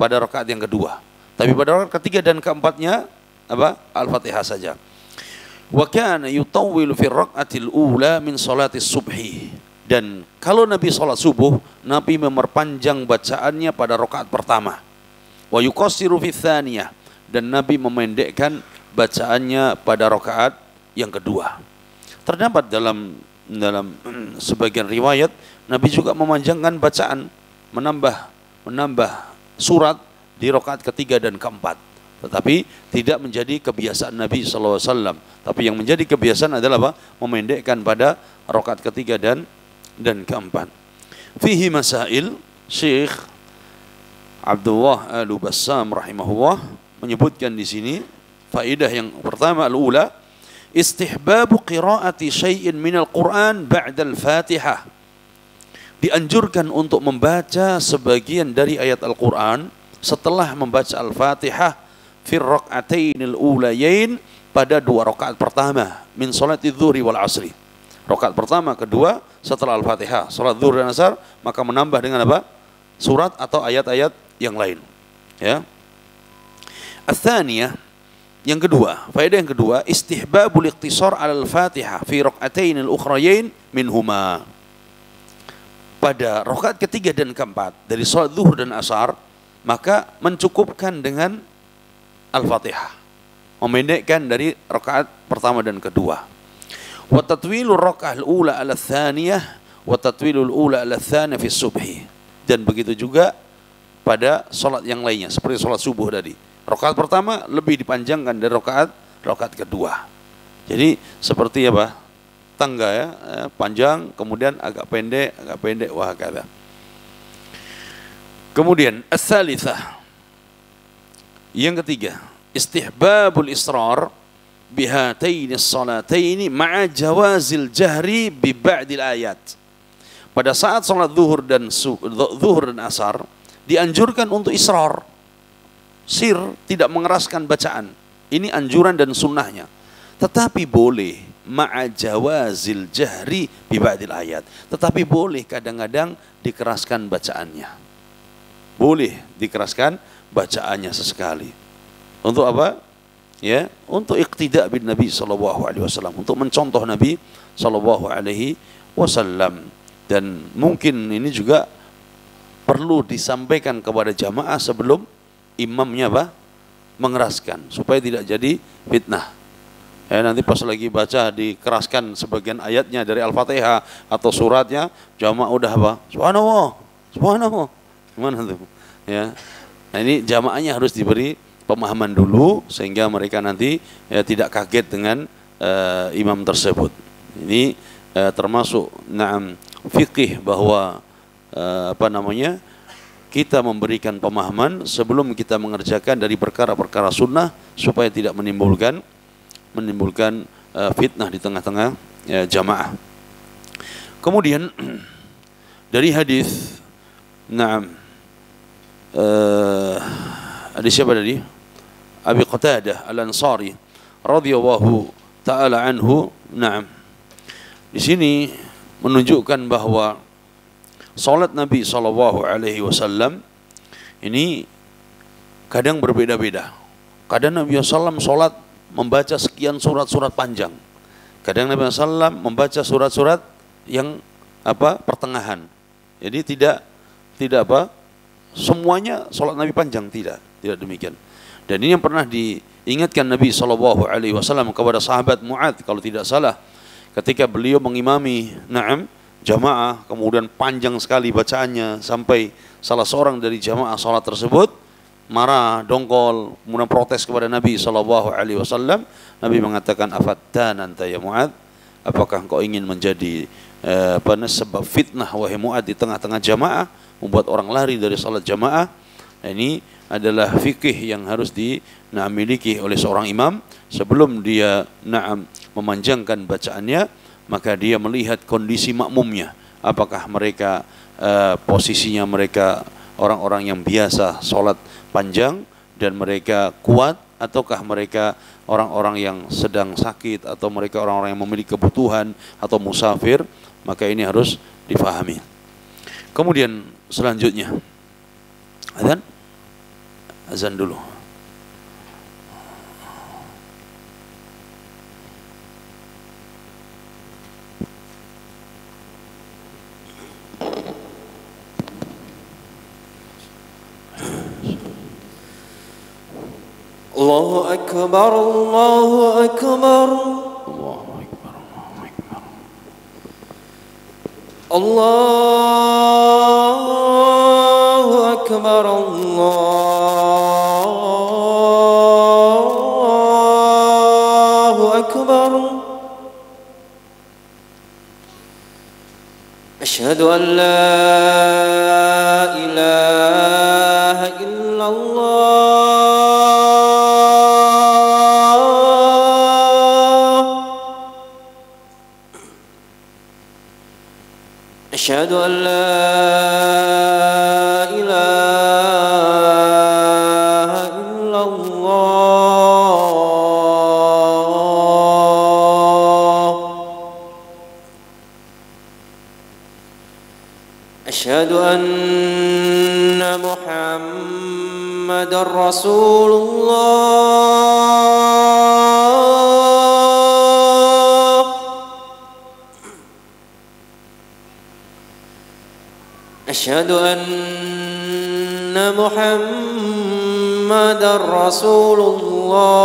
Pada rakaat yang kedua. Tapi pada rakaat ketiga dan keempatnya apa? Al-Fatihah saja. Wa kana yutawwilu fi rakaatil ula min salatis subhi. Dan kalau Nabi sholat subuh, Nabi memperpanjang bacaannya pada rakaat pertama. Wa yuqassiru fi tsaniyah, dan Nabi memendekkan bacaannya pada rakaat yang kedua. Terdapat dalam sebagian riwayat Nabi juga memanjangkan bacaan, menambah surat di rakaat ketiga dan keempat. Tetapi tidak menjadi kebiasaan Nabi SAW. Tapi yang menjadi kebiasaan adalah apa? Memendekkan pada rakaat ketiga dan keempat. Fihi masail. Syekh Abdullah Al-Bassam rahimahullah menyebutkan di sini faedah yang pertama, al-ula istihbabu qiraati syai'in minal Qur'an ba'da al-Fatihah. Dianjurkan untuk membaca sebagian dari ayat Al-Qur'an setelah membaca Al-Fatihah fi rak'atainil ulayain, pada dua rakaat pertama min salati dzuhri wal asri. Rakaat pertama, kedua setelah Al-Fatihah, salat zuhur dan asar, maka menambah dengan apa? Surat atau ayat-ayat yang lain. Ya. Ats-tsaniyah, yang kedua, faedah yang kedua, istihbabul iqtisar 'ala al-Fatihah fi rak'atainil ukhrayain minhuma. Pada rakaat ketiga dan keempat dari salat zuhur dan asar, maka mencukupkan dengan Al-Fatihah, memendekkan dari rakaat pertama dan kedua. Wa tatwilur raka'ah al-ula 'ala ats-tsaniyah wa tatwilul ula 'ala ats-tsaniyah fi subhi. Dan begitu juga pada salat yang lainnya seperti salat subuh tadi. Rakaat pertama lebih dipanjangkan dari rakaat kedua. Jadi seperti apa? Tangga, ya, panjang kemudian agak pendek, wah kata. Kemudian ats-tsalitsah, yang ketiga, istihbabul israr bihataini salataini ma'a jawazil jahri bi ba'dil ayat. Pada saat salat zuhur dan asar dianjurkan untuk israr, sir, tidak mengeraskan bacaan. Ini anjuran dan sunnahnya. Tetapi boleh ma'a jawazil jahri bi ba'dil ayat. Tetapi boleh kadang-kadang dikeraskan bacaannya. Boleh dikeraskan bacaannya sesekali. Untuk apa? Ya, untuk iqtida bin Nabi SAW, untuk mencontoh Nabi SAW. Dan mungkin ini juga perlu disampaikan kepada jamaah sebelum imamnya apa? Mengeraskan, supaya tidak jadi fitnah. Ya, nanti pas lagi baca dikeraskan sebagian ayatnya dari Al-Fatihah atau suratnya, jamaah udah apa? Subhanallah, subhanallah. Gimana tuh? Ya. Nah, ini jamaahnya harus diberi pemahaman dulu sehingga mereka nanti ya, tidak kaget dengan imam tersebut. Ini termasuk fikih bahwa kita memberikan pemahaman sebelum kita mengerjakan dari perkara-perkara sunnah supaya tidak menimbulkan fitnah di tengah-tengah jamaah. Kemudian dari hadis hadis siapa tadi? Abi Qatadah Al-Ansari radhiyallahu taala anhu. Di sini menunjukkan bahwa salat Nabi SAW ini kadang berbeda-beda. Kadang Nabi SAW salat membaca sekian surat-surat panjang. Kadang Nabi SAW membaca surat-surat yang pertengahan. Jadi tidak semuanya salat Nabi panjang, tidak demikian. Dan ini yang pernah diingatkan Nabi SAW kepada sahabat Mu'adz kalau tidak salah, ketika beliau mengimami jamaah, kemudian panjang sekali bacaannya sampai salah seorang dari jamaah salat tersebut marah, dongkol, kemudian protes kepada Nabi SAW. Nabi mengatakan, afattan anta ya Mu'adz, apakah engkau ingin menjadi sebab fitnah wahai Mu'ad di tengah-tengah jamaah, membuat orang lari dari salat jamaah. Ini adalah fikih yang harus dimiliki oleh seorang imam sebelum dia memanjangkan bacaannya. Maka dia melihat kondisi makmumnya, apakah mereka posisinya mereka orang-orang yang biasa sholat panjang dan mereka kuat, ataukah mereka orang-orang yang sedang sakit, atau mereka orang-orang yang memiliki kebutuhan atau musafir. Maka ini harus difahami. Kemudian selanjutnya azan dulu. Allahu Akbar, Allahu Akbar, Allahu Akbar, Allahu Akbar. Allahu Akbar, Allahu Akbar. Asyhadu an la ilaha illallah. أشهد أن لا إله إلا الله. أشهد أن محمدا رسول الله. أشهد أن محمدا رسول الله.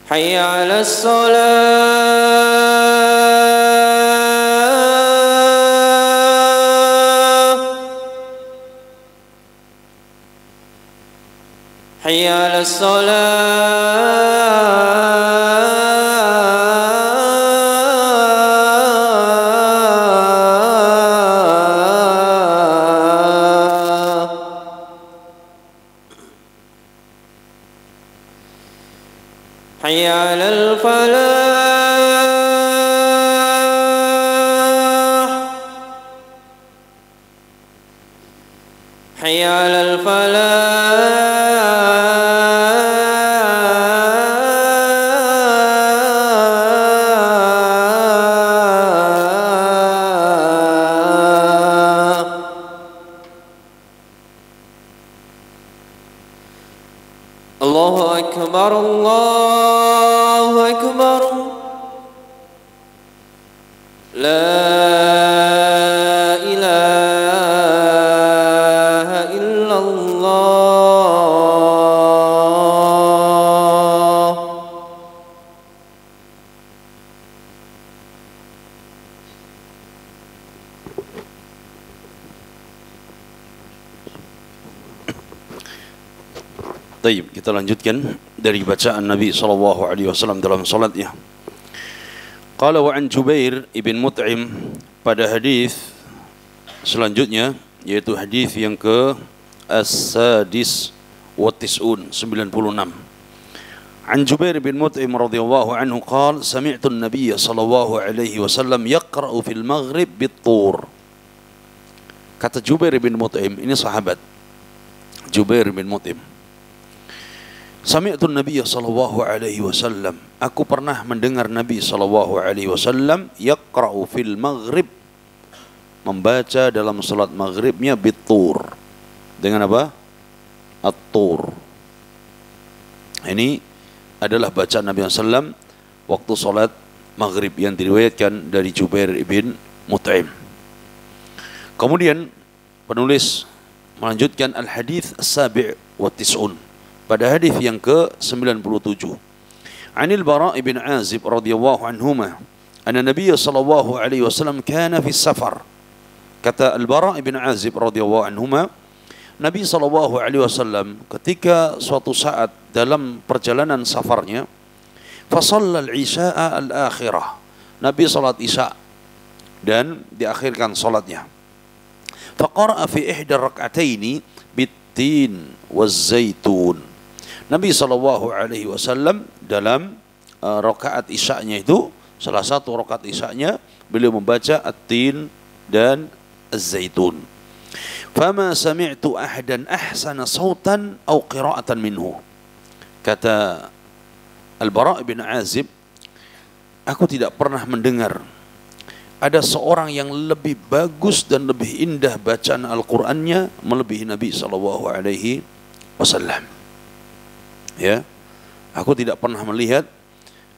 حي على الصلاة. حي على الصلاة. حي على الفلاح. حي على الفلاح. Allahu Akbar, Allahu Akbar. La ilaha illallah. Baik, kita lanjutkan dari bacaan Nabi SAW dalam salatnya. Qala wa an Jubair ibn Mut'im, pada hadis selanjutnya, yaitu hadis yang ke as-sadis wa tis'un, 96. An Jubair bin Mut'im radhiyallahu anhu qala sami'tu an-nabiy sallallahu alaihi wasallam yaqra'u fil maghrib bit-tur. Kata Jubair bin Mut'im, ini sahabat Jubair bin Mut'im, sami'tu an-nabiy sallallahu alaihi wasallam, aku pernah mendengar Nabi sallallahu alaihi wasallam yaqra'u fil maghrib, membaca dalam salat maghribnya bit-tur, dengan apa? At-tur. Ini adalah bacaan Nabi SAW waktu salat maghrib yang diriwayatkan dari Jubair ibn Mut'im. Kemudian penulis melanjutkan al-hadits as-sabi' wa tis'un, pada hadis yang ke-97. Anil Bara' ibn Azib radhiyallahu anhuma anna Nabiy sallallahu alaihi wasallam kana fi safar. Kata Al-Bara' ibn Azib radhiyallahu anhuma, Nabi SAW ketika suatu saat dalam perjalanan safarnya, fasallal isya'a al-akhirah, Nabi salat isya dan diakhirkan salatnya. Faqara'a fi ihda rak'ataini bit-tin waz-zaitun. Nabi SAW dalam rakaat isya'nya itu, salah satu rakaat isya'nya beliau membaca at-tin dan az-zaitun. Fama sami'tu ahadan ahsana sautan aw qira'atan minhu. Kata Al-Bara' bin Azib, aku tidak pernah mendengar ada seorang yang lebih bagus dan lebih indah bacaan Al-Qur'annya melebihi Nabi SAW. Ya, aku tidak pernah melihat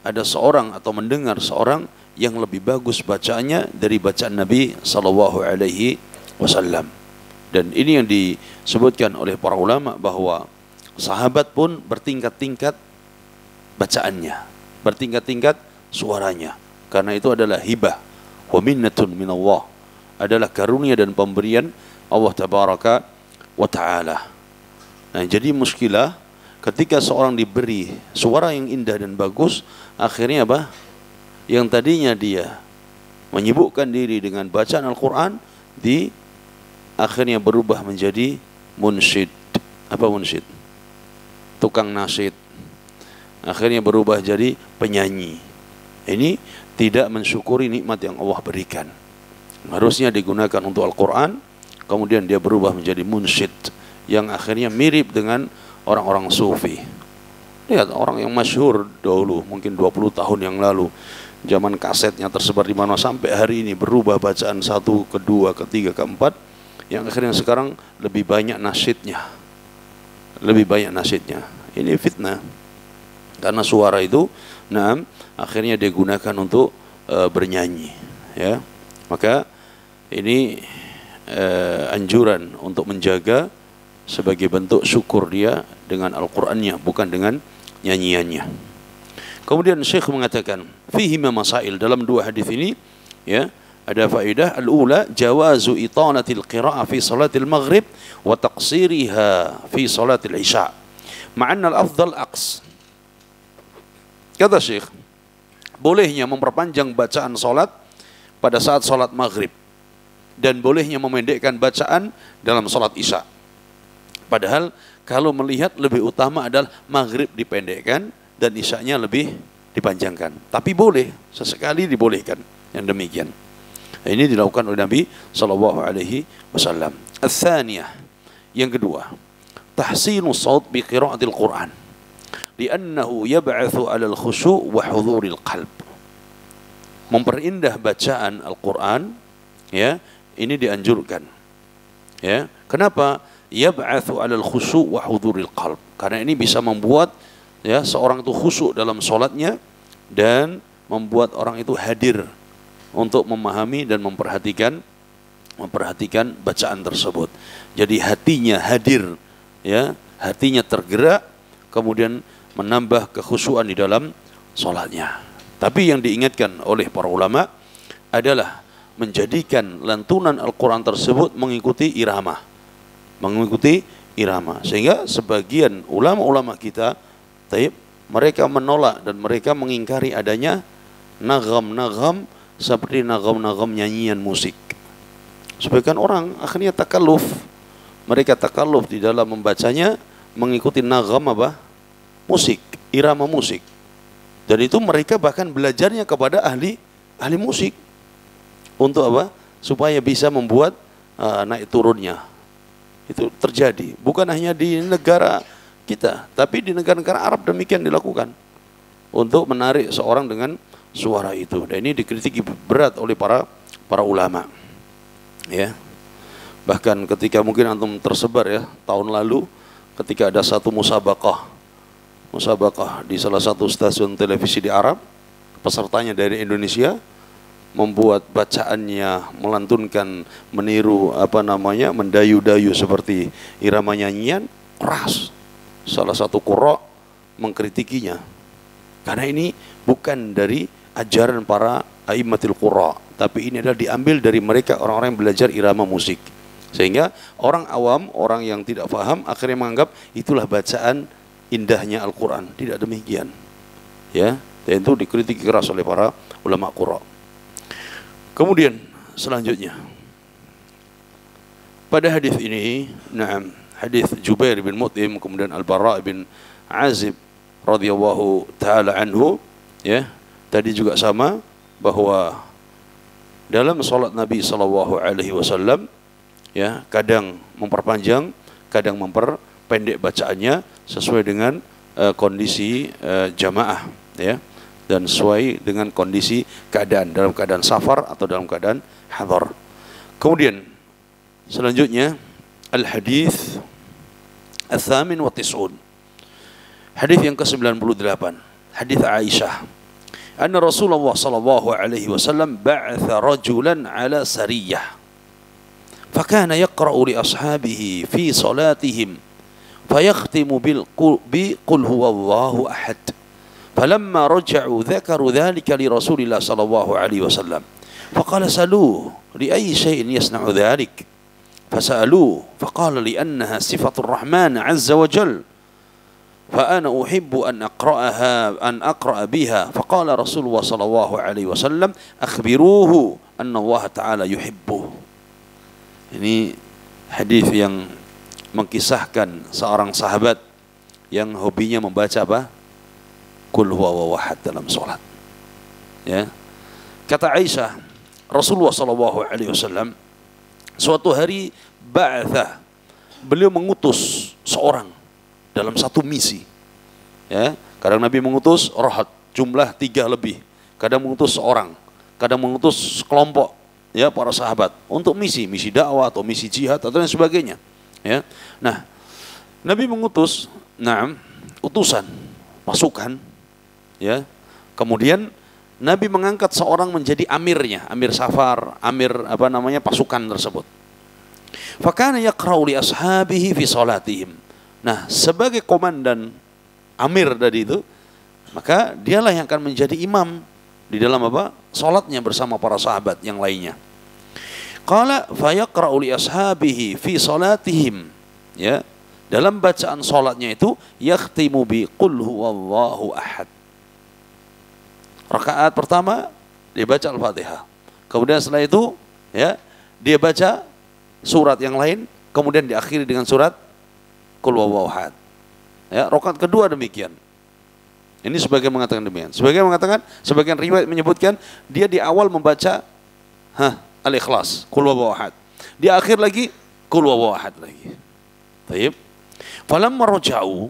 ada seorang atau mendengar seorang yang lebih bagus bacaannya dari bacaan Nabi SAW. Dan ini yang disebutkan oleh para ulama bahwa sahabat pun bertingkat-tingkat bacaannya, bertingkat-tingkat suaranya, karena itu adalah hibah wa minnatun minallah, adalah karunia dan pemberian Allah tabaraka wa ta'ala. Nah, jadi muskilah ketika seorang diberi suara yang indah dan bagus, akhirnya apa? Yang tadinya dia menyibukkan diri dengan bacaan Al-Quran, akhirnya berubah menjadi munsyid. Apa munsyid? Tukang nasyid. Akhirnya berubah jadi penyanyi. Ini tidak mensyukuri nikmat yang Allah berikan. Harusnya digunakan untuk Al-Quran, kemudian dia berubah menjadi munsyid, yang akhirnya mirip dengan orang-orang sufi. Lihat orang yang masyhur dahulu, mungkin 20 tahun yang lalu, zaman kasetnya tersebar di mana, sampai hari ini berubah bacaan 1, kedua, ketiga, keempat, yang akhirnya sekarang lebih banyak nasyidnya. Lebih banyak nasyidnya. Ini fitnah. Karena suara itu, akhirnya digunakan untuk bernyanyi. Ya, maka ini anjuran untuk menjaga sebagai bentuk syukur dia dengan Al-Qur'annya, bukan dengan nyanyiannya. Kemudian Syekh mengatakan, fihi masail, dalam dua hadis ini ya ada faedah. Al-ula jawazu italatil qira'ah fi salatil maghrib wa taqsiriha fi salatil isya, ma'anna al-afdal aqs. Kata Syekh, bolehnya memperpanjang bacaan salat pada saat salat maghrib dan bolehnya memendekkan bacaan dalam salat isya. Padahal kalau melihat lebih utama adalah maghrib dipendekkan dan isyanya lebih dipanjangkan. Tapi boleh, sesekali dibolehkan yang demikian. Ini dilakukan oleh Nabi SAW. Al-thaniyah, yang kedua, tahsinu saut bi qira'atil Qur'an, li'annahu yab'athu 'alal khusyu' wa hudhuril qalb. Memperindah bacaan Al-Qur'an, ya, ini dianjurkan. Ya, kenapa? Yab'athu 'alal khusyu' wa hudhuril qalb. Karena ini bisa membuat ya seorang itu khusyuk dalam salatnya dan membuat orang itu hadir untuk memahami dan memperhatikan bacaan tersebut. Jadi hatinya hadir, ya, hatinya tergerak, kemudian menambah kekhusyuan di dalam salatnya. Tapi yang diingatkan oleh para ulama adalah menjadikan lantunan Al-Quran tersebut mengikuti irama. Sehingga sebagian ulama-ulama kita, mereka menolak dan mereka mengingkari adanya nagam-nagam seperti nagam-nagam nyanyian musik. Sebagian orang akhirnya takalluf. Mereka takalluf di dalam membacanya mengikuti nagam apa? Musik, irama musik. Dan itu mereka bahkan belajarnya kepada ahli musik. Untuk apa? Supaya bisa membuat naik turunnya. Itu terjadi. Bukan hanya di negara kita, tapi di negara-negara Arab demikian dilakukan. Untuk menarik seorang dengan suara itu. Dan ini dikritiki berat oleh para ulama. Ya. Bahkan ketika mungkin antum tersebar ya, tahun lalu ketika ada satu musabaqah di salah satu stasiun televisi di Arab, pesertanya dari Indonesia, membuat bacaannya melantunkan, meniru mendayu-dayu seperti irama nyanyian keras. Salah satu qurra mengkritikinya. Karena ini bukan dari ajaran para a'immatul qurra, tapi ini adalah diambil dari mereka orang-orang yang belajar irama musik. Sehingga orang awam, orang yang tidak paham akhirnya menganggap itulah bacaan indahnya Al-Quran. Tidak demikian. Ya, dan itu dikritik keras oleh para ulama qurra. Kemudian selanjutnya pada hadis ini, hadis Jubair bin Mut'im kemudian Al-Bara bin Azib radhiyallahu taala anhu, ya, tadi juga sama bahwa dalam salat Nabi sallallahu alaihi wasallam, ya, kadang memperpanjang, kadang memperpendek bacaannya sesuai dengan kondisi jamaah, ya, dan sesuai dengan kondisi keadaan, dalam keadaan safar atau dalam keadaan hadar. Kemudian selanjutnya al-hadis al-thamin wa tis'un, hadis yang ke-98, hadis Aisyah, anna Rasulullah sallallahu alaihi wasallam ba'atha rajulan ala sariyah fakana yaqra'u li ashabihi fi salatihim fayakhtimu biqul huwallahu ahad. فلما رجعوا ذكروا ذلك لرسول الله صلى الله عليه وسلم فقال سألوه لأي شيء يصنع ذلك فسألوه فقال لأنها صفة الرحمن عز وجل فأنا أحب أن أقرأ بها فقال رسول الله صلى الله عليه وسلم أخبروه أن الله تعالى يحبه. Ini hadis yang mengkisahkan seorang sahabat yang hobinya membaca apa? Qul huwa wahad dalam salat. Ya. Kata Aisyah, Rasulullah sallallahu alaihi wasallam suatu hari ba'atha, beliau mengutus seorang dalam satu misi. Ya, kadang Nabi mengutus rahat, jumlah 3 lebih. Kadang mengutus seorang, kadang mengutus kelompok, ya, para sahabat untuk misi dakwah atau misi jihad atau dan sebagainya. Ya. Nah, Nabi mengutus utusan pasukan, ya. Kemudian Nabi mengangkat seorang menjadi amirnya, amir safar, amir pasukan tersebut. Fakana yaqra'u li ashabihi fi salatihim. Nah, sebagai komandan amir tadi itu, maka dialah yang akan menjadi imam di dalam salatnya bersama para sahabat yang lainnya. Qala fa yaqra'u li ashabihi fi salatihim, ya. Dalam bacaan salatnya itu yakhtimu bi qul huwallahu ahad. Rakaat pertama dia baca Al-Fatihah. Kemudian setelah itu, ya, dia baca surat yang lain, kemudian diakhiri dengan surat Qul huwallahu ahad. Ya, rakaat kedua demikian. Ini sebagian mengatakan demikian. Sebagian riwayat menyebutkan dia di awal membaca Al-Ikhlas, Qul huwallahu ahad. Di akhir lagi Qul huwallahu ahad lagi. Baik. Falamma raja'u.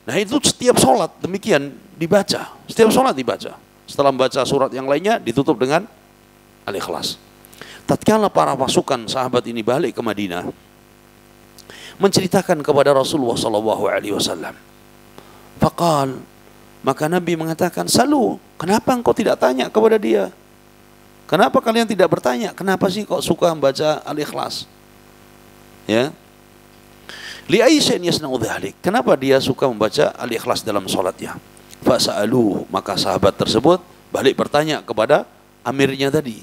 Nah, itu setiap salat demikian dibaca. Setiap salat dibaca. Setelah membaca surat yang lainnya ditutup dengan Al-Ikhlas. Tatkala para pasukan sahabat ini balik ke Madinah, menceritakan kepada Rasulullah sallallahu alaihi wasallam. Faqal, maka Nabi mengatakan, "Salu, kenapa engkau tidak tanya kepada dia? Kenapa kalian tidak bertanya? Kenapa sih kok suka membaca Al-Ikhlas?" Ya. Li Aisyah yasna'u dzalik. Kenapa dia suka membaca Al-Ikhlas dalam salatnya? Fasa'aluh, maka sahabat tersebut balik bertanya kepada amirnya tadi,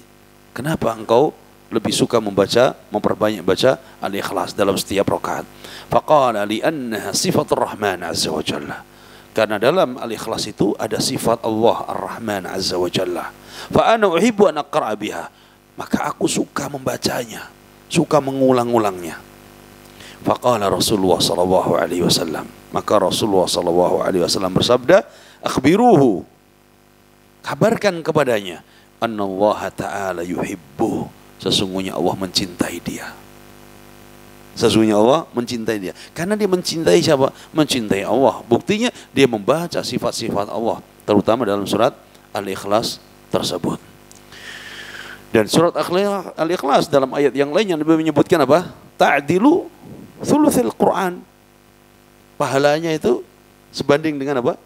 kenapa engkau lebih suka memperbanyak baca Al-Ikhlas dalam setiap rakaat? Faqala li'annaha sifatur Rahman azza wa jalla. Karena dalam Al-Ikhlas itu ada sifat Allah Ar-Rahman azza wa jalla. Fa ana uhibbu an aqra'a biha. Maka aku suka membacanya, suka mengulang-ulangnya. Faqala Rasulullah sallallahu alaihi wasallam. Maka Rasulullah sallallahu alaihi wasallam bersabda, akhbiruhu, kabarkan kepadanya, annallaha ta'ala yuhibbu, sesungguhnya Allah mencintai dia. Sesungguhnya Allah mencintai dia. Karena dia mencintai siapa? Mencintai Allah. Buktinya dia membaca sifat-sifat Allah, terutama dalam surat Al-Ikhlas tersebut. Dan surat Al-Ikhlas dalam ayat yang lain yang lebih menyebutkan apa? Ta'dilu thuluthil Quran. Pahalanya itu sebanding dengan apa?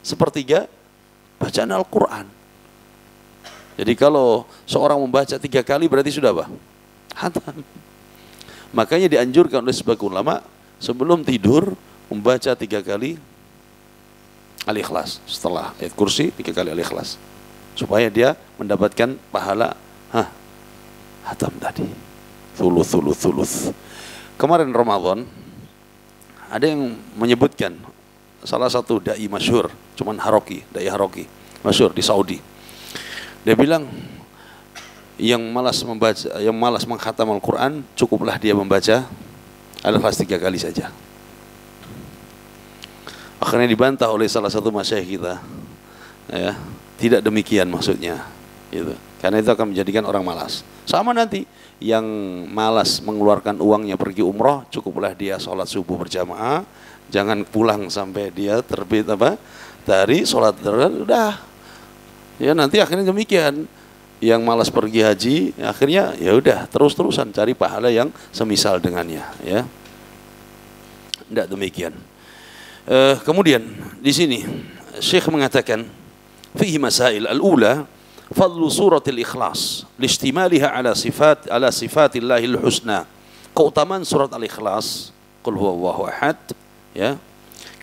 Sepertiga bacaan Al-Quran. Jadi kalau seorang membaca 3 kali berarti sudah apa? Hatam. Makanya dianjurkan oleh sebagian ulama sebelum tidur membaca 3 kali Al-Ikhlas. Setelah ayat kursi 3 kali Al-Ikhlas, supaya dia mendapatkan pahala hatam tadi. Thuluth. Kemarin Ramadan ada yang menyebutkan salah satu dai masyhur, cuman dai Haroki, masyhur di Saudi. Dia bilang yang malas mengkhatam Al-Quran, cukuplah dia membaca Al-Ikhlas 3 kali saja. Akhirnya dibantah oleh salah satu masyayikh kita, ya, tidak demikian maksudnya, gitu. Karena itu akan menjadikan orang malas. Sama nanti yang malas mengeluarkan uangnya pergi umroh, cukuplah dia sholat subuh berjamaah, jangan pulang sampai dia terbit dari sholat udah. Ya nanti akhirnya demikian. Yang malas pergi haji, akhirnya ya udah terus-terusan cari pahala yang semisal dengannya, ya. Tidak demikian. Kemudian di sini Syekh mengatakan fihi masail al-ula fadlu suratil ikhlas listimaliha ala sifatillahil husna. Keutamaan surat al-ikhlas qul huwallahu ahad, ya,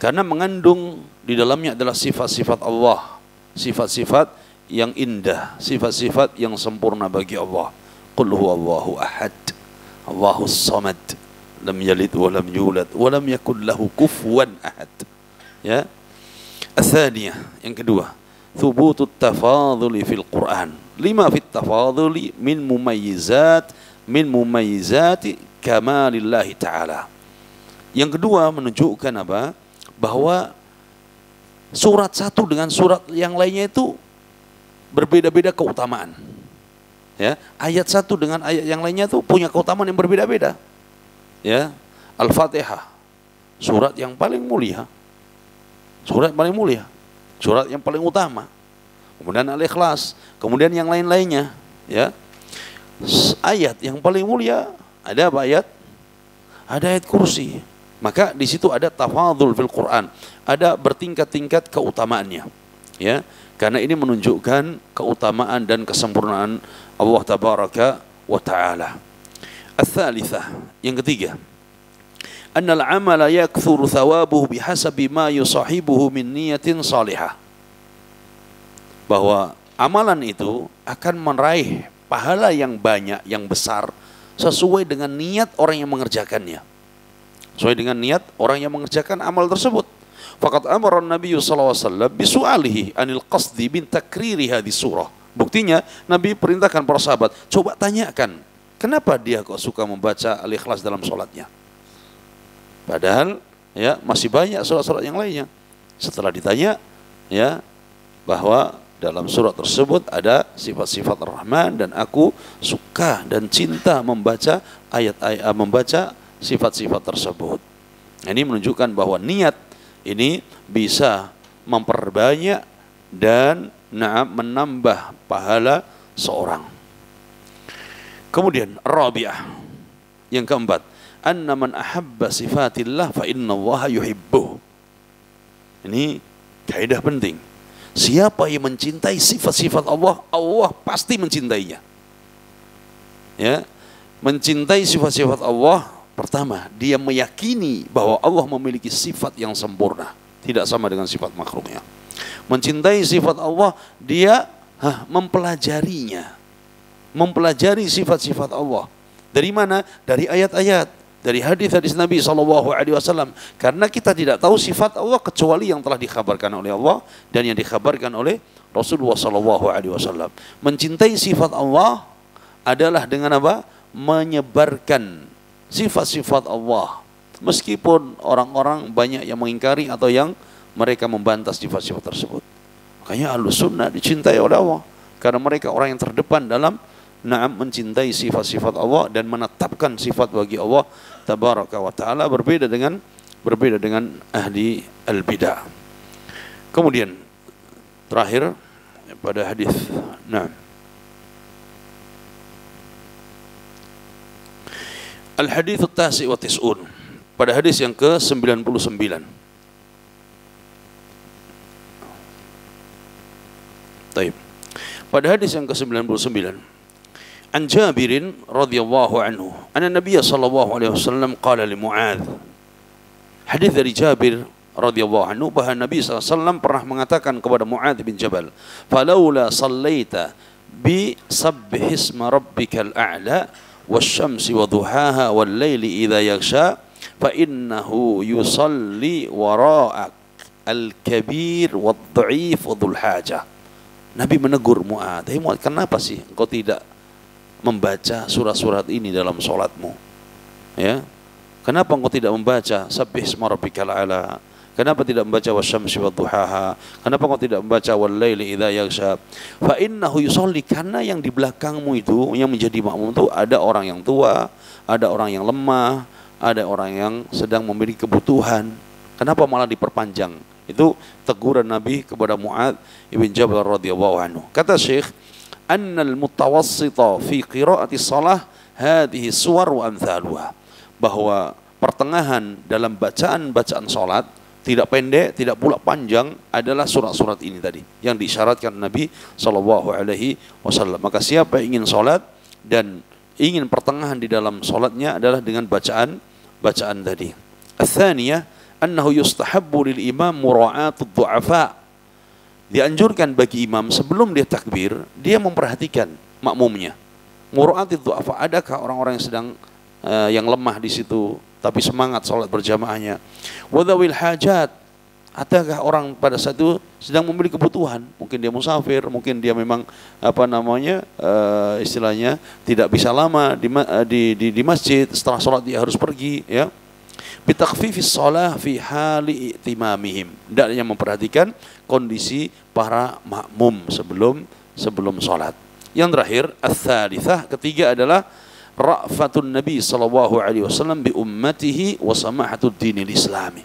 karena mengandung di dalamnya adalah sifat-sifat Allah, sifat-sifat yang indah, sifat-sifat yang sempurna bagi Allah. Qul huwallahu ahad, Allahus samad, lam yalid wa lam yulad wa lam yakul lahu kufuwan ahad. Ya. Atsaniyah, yang kedua, thubutut tafadhuli fil Quran. Lima fit tafadhuli min mumayyizati kamalillahi ta'ala. Yang kedua menunjukkan apa? Bahwa surat satu dengan surat yang lainnya itu berbeda-beda keutamaan. Ya, ayat satu dengan ayat yang lainnya itu punya keutamaan yang berbeda-beda. Ya, Al-Fatihah, surat yang paling mulia, surat yang paling utama. Kemudian Al-Ikhlas, kemudian yang lain-lainnya, ya. Ayat yang paling mulia ada apa ayat? Ada ayat kursi. Maka di situ ada tafadhul fil Quran, ada bertingkat-tingkat keutamaannya, ya. Karena ini menunjukkan keutamaan dan kesempurnaan Allah tabaraka wa taala. Ats-tsalitsah, yang ketiga, annal amala yakthuru thawabuhu bihasabi ma yusahibuhu min niyatin salihah. Bahwa amalan itu akan meraih pahala yang banyak, yang besar, sesuai dengan niat orang yang mengerjakannya. Sesuai dengan niat orang yang mengerjakan amal tersebut. Faqad amara Nabi sallallahu alaihi wasallam bisu'alihi anil qasdi bin takriri hadhihi surah. Buktinya Nabi perintahkan para sahabat, coba tanyakan, kenapa dia kok suka membaca Al-Ikhlas dalam sholatnya? Padahal ya masih banyak surat-surat yang lainnya. Setelah ditanya, ya, bahwa dalam surat tersebut ada sifat-sifat Ar-Rahman dan aku suka dan cinta membaca ayat-ayat, membaca sifat-sifat tersebut. Ini menunjukkan bahwa niat ini bisa memperbanyak dan menambah pahala seorang. Kemudian Rabi'ah, yang keempat, anna man ahabba sifatillah fa innallaha yuhibbuh. Ini kaidah penting. Siapa yang mencintai sifat-sifat Allah, Allah pasti mencintainya. Ya, mencintai sifat-sifat Allah, pertama, dia meyakini bahwa Allah memiliki sifat yang sempurna, tidak sama dengan sifat makhluknya. Mencintai sifat Allah, dia mempelajarinya, mempelajari sifat-sifat Allah. Dari mana? Dari ayat-ayat, dari hadis-hadis Nabi SAW. Karena kita tidak tahu sifat Allah kecuali yang telah dikhabarkan oleh Allah dan yang dikhabarkan oleh Rasulullah SAW. Mencintai sifat Allah adalah dengan apa? Menyebarkan sifat-sifat Allah. Meskipun orang-orang banyak yang mengingkari atau yang mereka membantah sifat-sifat tersebut. Makanya Ahlus Sunnah dicintai oleh Allah karena mereka orang yang terdepan dalam mencintai sifat-sifat Allah dan menetapkan sifat bagi Allah tabaraka wa taala, berbeda dengan ahli al-bidah. Kemudian terakhir pada hadis al-hadits at-tasi' wa tis'un, pada hadis yang ke-99. Baik. Pada hadis yang ke-99, an Jabirin radhiyallahu anhu, anna Nabiy sallallahu alaihi wasallam qala li Mu'adz. Hadis dari Jabir radhiyallahu anhu bahwa Nabi sallallahu alaihi wasallam pernah mengatakan kepada Mu'adz bin Jabal, "Falaula sallaita bi sabbihisma rabbikal a'la wasyamsi wa duhaha wal laili idza yaghsha fa innahu yusalli wara'ak al-kabir wad-dha'if wa dhul hajah. Nabi menegur Mu'adz, "Hei Mu'adz, kenapa sih engkau tidak membaca surat-surat ini dalam salatmu? Ya. Kenapa engkau tidak membaca Sabbih isma rabbikal a'la? Kenapa tidak membaca wasyamsi wadduhaha? Kenapa engkau tidak membaca wal laili idza yaghsha? Fa innahu yusalli, karena yang di belakangmu itu yang menjadi makmum itu ada orang yang tua, ada orang yang lemah, ada orang yang sedang memiliki kebutuhan. Kenapa malah diperpanjang?" Itu teguran Nabi kepada Mu'adz ibn Jabal radhiyallahu anhu. Kata Syekh, "Annal mutawassita fi qiraati shalah hadhihi suwar wa amthaluha." Bahwa pertengahan dalam bacaan salat, tidak pendek, tidak pula panjang, adalah surat-surat ini tadi yang diisyaratkan Nabi sallallahu alaihi wasallam. Maka siapa yang ingin salat dan ingin pertengahan di dalam salatnya adalah dengan bacaan tadi. Ats-tsaniyah annahu yustahabbu lil imam mura'atud du'afa. Dianjurkan bagi imam sebelum dia takbir, dia memperhatikan makmumnya. Mura'atud du'afa, adakah orang-orang yang sedang yang lemah di situ tapi semangat salat berjamaahnya. Wadawil hajat, adakah orang pada saat itu sedang memiliki kebutuhan, mungkin dia musafir, mungkin dia memang istilahnya tidak bisa lama di masjid, setelah salat dia harus pergi, ya. Bitakfifis shalah fi hali i'timamihim, hendaknya memperhatikan kondisi para makmum sebelum salat. Yang terakhir, ats-tsalitsah, ketiga adalah ra'fatun Nabi sallallahu alaihi wasallam bi ummatihi wa samahatud dinil islami.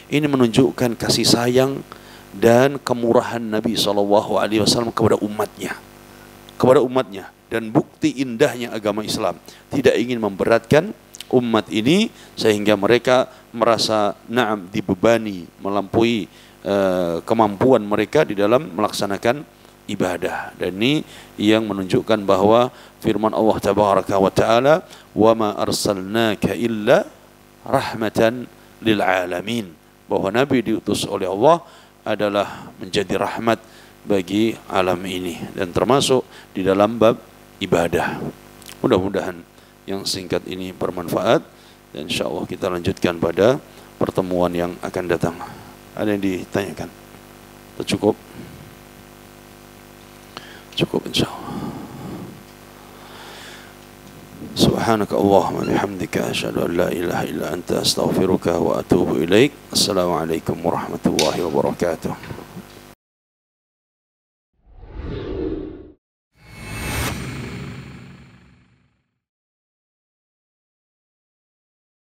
Ini menunjukkan kasih sayang dan kemurahan Nabi sallallahu alaihi wasallam kepada umatnya. Dan bukti indahnya agama Islam, tidak ingin memberatkan umat ini sehingga mereka merasa dibebani melampaui kemampuan mereka di dalam melaksanakan ibadah. Dan ini yang menunjukkan bahwa firman Allah tabaraka wa taala, "Wa ma arsalnaka illa rahmatan lil alamin." Bahwa Nabi diutus oleh Allah adalah menjadi rahmat bagi alam ini, dan termasuk di dalam bab ibadah. Mudah-mudahan yang singkat ini bermanfaat, dan insyaallah kita lanjutkan pada pertemuan yang akan datang. Ada yang ditanyakan? Cukup? Cukup insyaallah. Subhanaka Allahumma bihamdika asyhadu an la ilaha illa anta astaghfiruka wa atubu ilaik. Assalamualaikum warahmatullahi wabarakatuh.